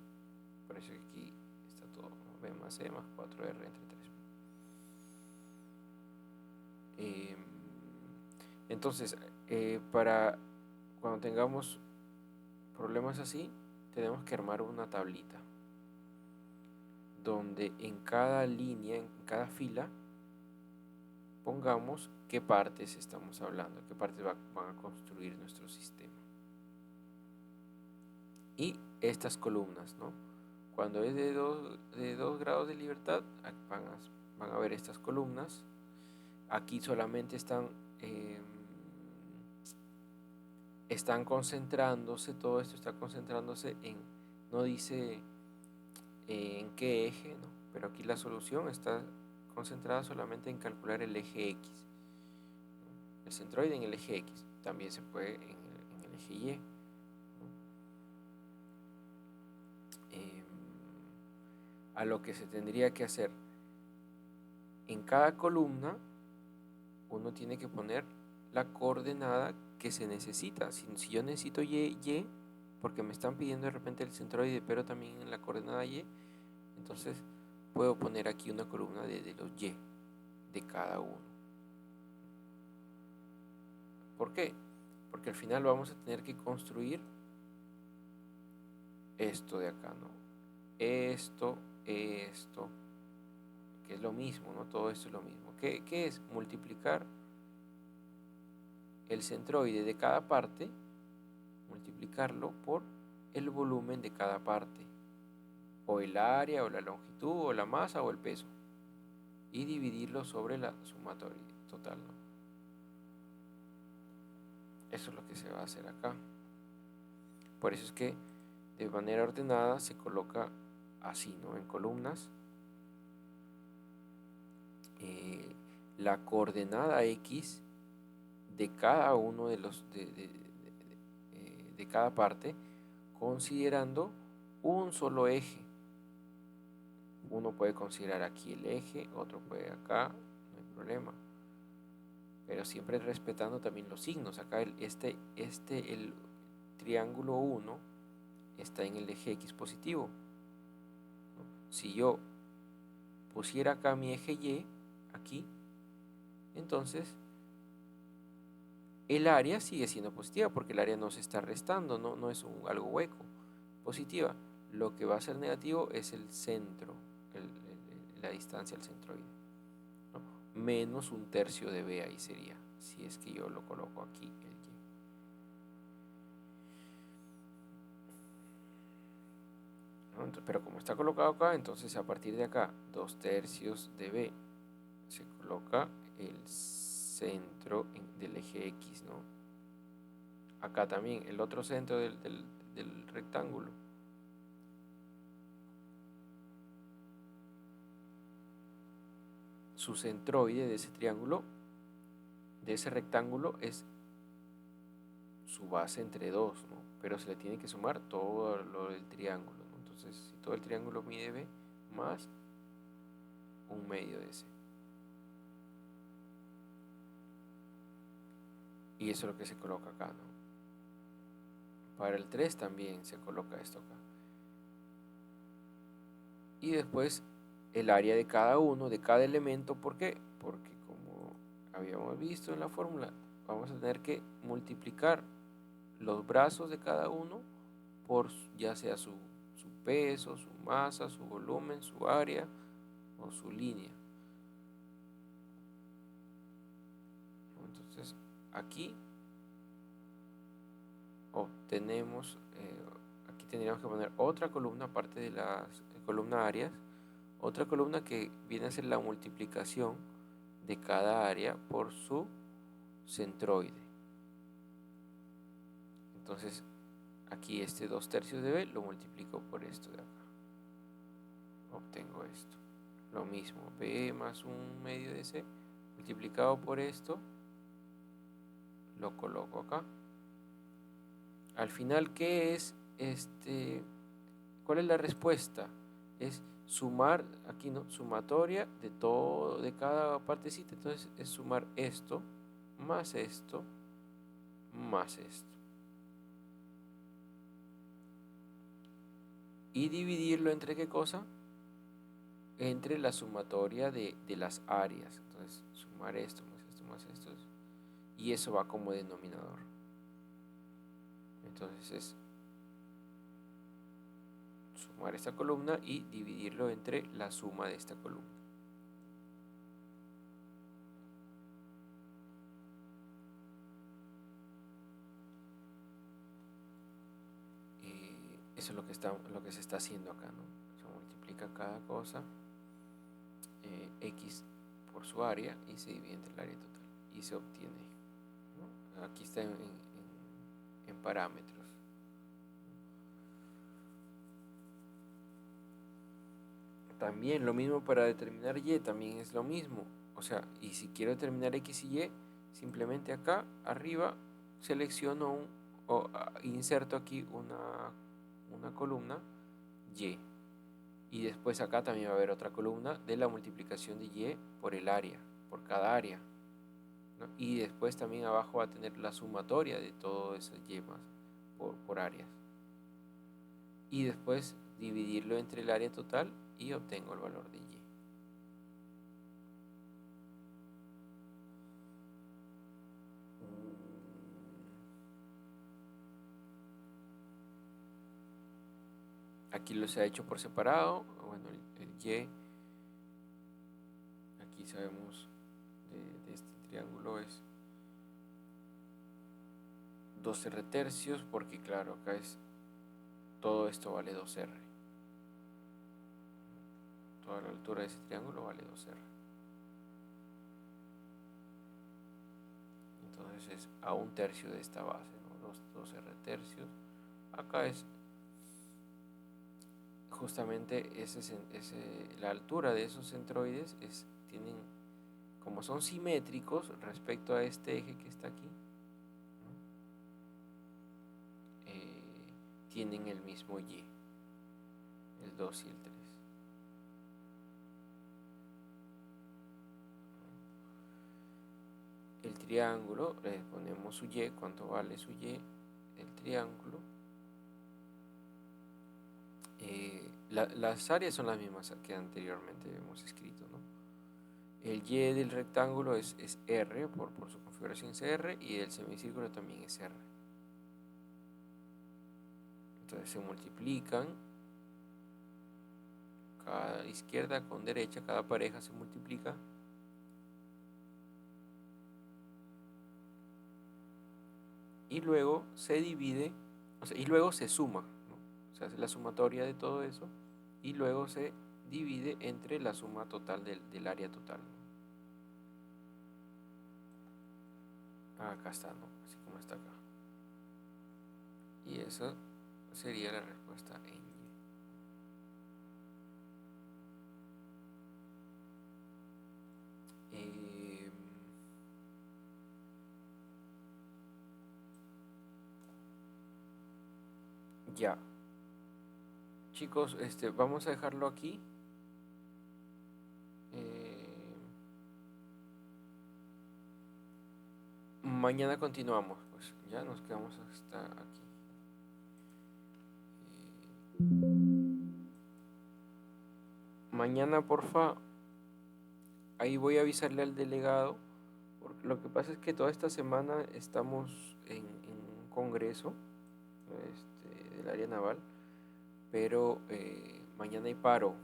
por eso aquí está todo, ¿no? B más C más 4R entre 3pi. Entonces, para cuando tengamos problemas así, tenemos que armar una tablita donde en cada línea, en cada fila, pongamos qué partes estamos hablando, qué partes van a construir nuestro sistema. Y estas columnas, ¿no? Cuando es de 2 grados de libertad, van a ver estas columnas. Aquí solamente están concentrándose, todo esto está concentrándose no dice en qué eje, ¿no? Pero aquí la solución está concentrada solamente en calcular el eje X, ¿no? El centroide en el eje X, también se puede en el eje Y, ¿no? A lo que se tendría que hacer en cada columna, uno tiene que poner la coordenada que se necesita. Si yo necesito Y, porque me están pidiendo de repente el centroide, pero también en la coordenada Y, entonces puedo poner aquí una columna de los Y de cada uno. ¿Por qué? Porque al final vamos a tener que construir esto de acá, ¿no? Esto, que es lo mismo, ¿no? Todo esto es lo mismo. ¿Qué es? Multiplicar el centroide de cada parte, multiplicarlo por el volumen de cada parte. o el área, o la longitud, o la masa, o el peso, y dividirlo sobre la sumatoria total, ¿no? Eso es lo que se va a hacer acá. Por eso es que de manera ordenada se coloca así, ¿no? En columnas. La coordenada X de cada uno de los de cada parte, considerando un solo eje. Uno puede considerar aquí el eje, otro puede acá, no hay problema, pero siempre respetando también los signos. Acá el triángulo 1 está en el eje X positivo, ¿no? Si yo pusiera acá mi eje Y, aquí, entonces el área sigue siendo positiva porque el área no se está restando, no es algo hueco. Positiva. Lo que va a ser negativo es el centro, la distancia al centroide, ¿no? Menos un tercio de B ahí sería, si es que yo lo coloco aquí, el Y. ¿No? Pero como está colocado acá, entonces a partir de acá, 2/3 de B, se coloca el centro del eje X, ¿no? Acá también el otro centro del rectángulo. Su centroide de ese triángulo, de ese rectángulo, es su base entre 2, ¿no? Pero se le tiene que sumar todo lo del triángulo, ¿no? Entonces, si todo el triángulo mide B, más un medio de ese. Y eso es lo que se coloca acá, ¿no? Para el 3 también se coloca esto acá. Y después el área de cada uno, de cada elemento. ¿Por qué? Porque como habíamos visto en la fórmula, vamos a tener que multiplicar los brazos de cada uno por ya sea su peso, su masa, su volumen, su área o su línea. Entonces aquí obtenemos, aquí tendríamos que poner otra columna aparte de la columna áreas, otra columna que viene a ser la multiplicación de cada área por su centroide. Entonces aquí este 2/3 de B lo multiplico por esto de acá, obtengo esto. Lo mismo, B más un medio de C multiplicado por esto, lo coloco acá. Al final, ¿qué es cuál es la respuesta? Es sumar, aquí no, sumatoria de todo, de cada partecita. Entonces es sumar esto, más esto, más esto. Y dividirlo entre ¿qué cosa? Entre la sumatoria de las áreas. Entonces sumar esto, más esto, más esto. Y eso va como denominador. Entonces es sumar esta columna y dividirlo entre la suma de esta columna. Eso es lo que se está haciendo acá, ¿no? Se multiplica cada cosa, X por su área, y se divide entre el área total y se obtiene, ¿no? Aquí está en parámetros. También lo mismo para determinar Y, también es lo mismo. O sea, y si quiero determinar X y Y, simplemente acá arriba selecciono o inserto aquí una columna Y. Y después acá también va a haber otra columna de la multiplicación de Y por el área, por cada área, ¿no? Y después también abajo va a tener la sumatoria de todo esas Y más por áreas. Y después dividirlo entre el área total y obtengo el valor de Y. Aquí lo se ha hecho por separado. Bueno, el Y, aquí sabemos de este triángulo es 2R tercios, porque claro, acá es todo esto vale 2R. toda la altura de ese triángulo vale 2R. Entonces es a 1/3 de esta base, ¿no? 2R tercios. Acá es justamente la altura de esos centroides tienen, como son simétricos respecto a este eje que está aquí, ¿no? Tienen el mismo Y, el 2 y el 3. El triángulo, le ponemos su Y, cuánto vale su Y, el triángulo. Las áreas son las mismas que anteriormente hemos escrito, ¿no? El Y del rectángulo es R, por su configuración es R, y el semicírculo también es R. Entonces se multiplican, cada izquierda con derecha, cada pareja se multiplica. Y luego se divide, o sea, y luego se suma, ¿no? Se hace la sumatoria de todo eso, y luego se divide entre la suma total del área total, ¿no? Acá está, ¿no? Así como está acá. Y eso sería la respuesta en Y. Ya. Chicos, vamos a dejarlo aquí. Mañana continuamos, pues ya nos quedamos hasta aquí. Mañana, porfa, ahí voy a avisarle al delegado, porque lo que pasa es que toda esta semana estamos en un congreso del área naval, pero mañana hay paro.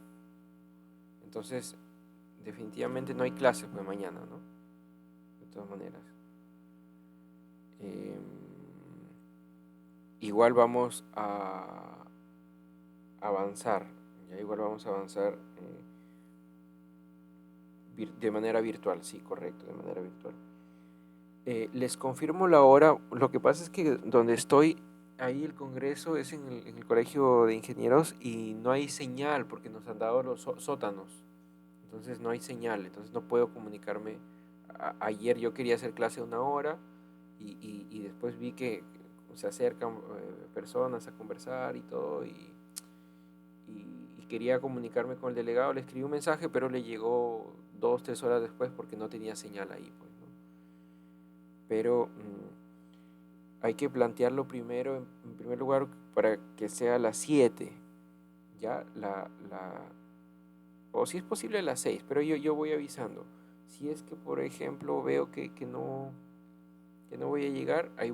Entonces, definitivamente no hay clase pues mañana, ¿no? De todas maneras. Igual vamos a avanzar, ya igual vamos a avanzar de manera virtual, sí, correcto, de manera virtual. Les confirmo la hora. Lo que pasa es que donde estoy, ahí el congreso es en el colegio de ingenieros y no hay señal porque nos han dado los sótanos. Entonces no hay señal, entonces no puedo comunicarme. Ayer yo quería hacer clase 1 hora y después vi que se acercan personas a conversar y todo y quería comunicarme con el delegado. Le escribí un mensaje, pero le llegó 2, 3 horas después porque no tenía señal ahí, pues, ¿no? Pero hay que plantearlo primero, en primer lugar, para que sea a las 7, ya, o si es posible a las 6, pero yo voy avisando. Si es que, por ejemplo, veo que no voy a llegar, ahí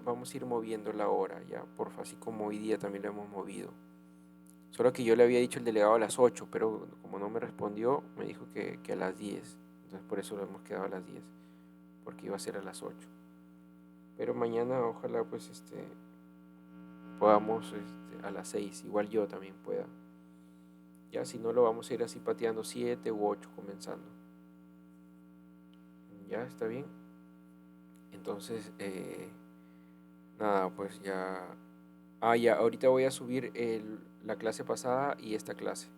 vamos a ir moviendo la hora, ya, porfa, así como hoy día también lo hemos movido. Solo que yo le había dicho al delegado a las 8, pero como no me respondió, me dijo que a las 10. Entonces por eso lo hemos quedado a las 10, porque iba a ser a las 8. Pero mañana ojalá pues podamos a las 6, igual yo también pueda. Ya si no lo vamos a ir así pateando 7 u 8 comenzando. Ya está bien. Entonces, nada, pues ya... ya, ahorita voy a subir la clase pasada y esta clase,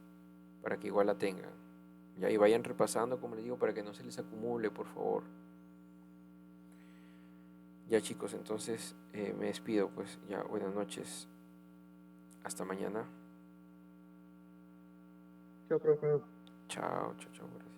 para que igual la tengan. Ya, y vayan repasando, como les digo, para que no se les acumule, por favor. Ya chicos, entonces me despido, pues ya, buenas noches. Hasta mañana. Chao, profe. Chao, chao, chao.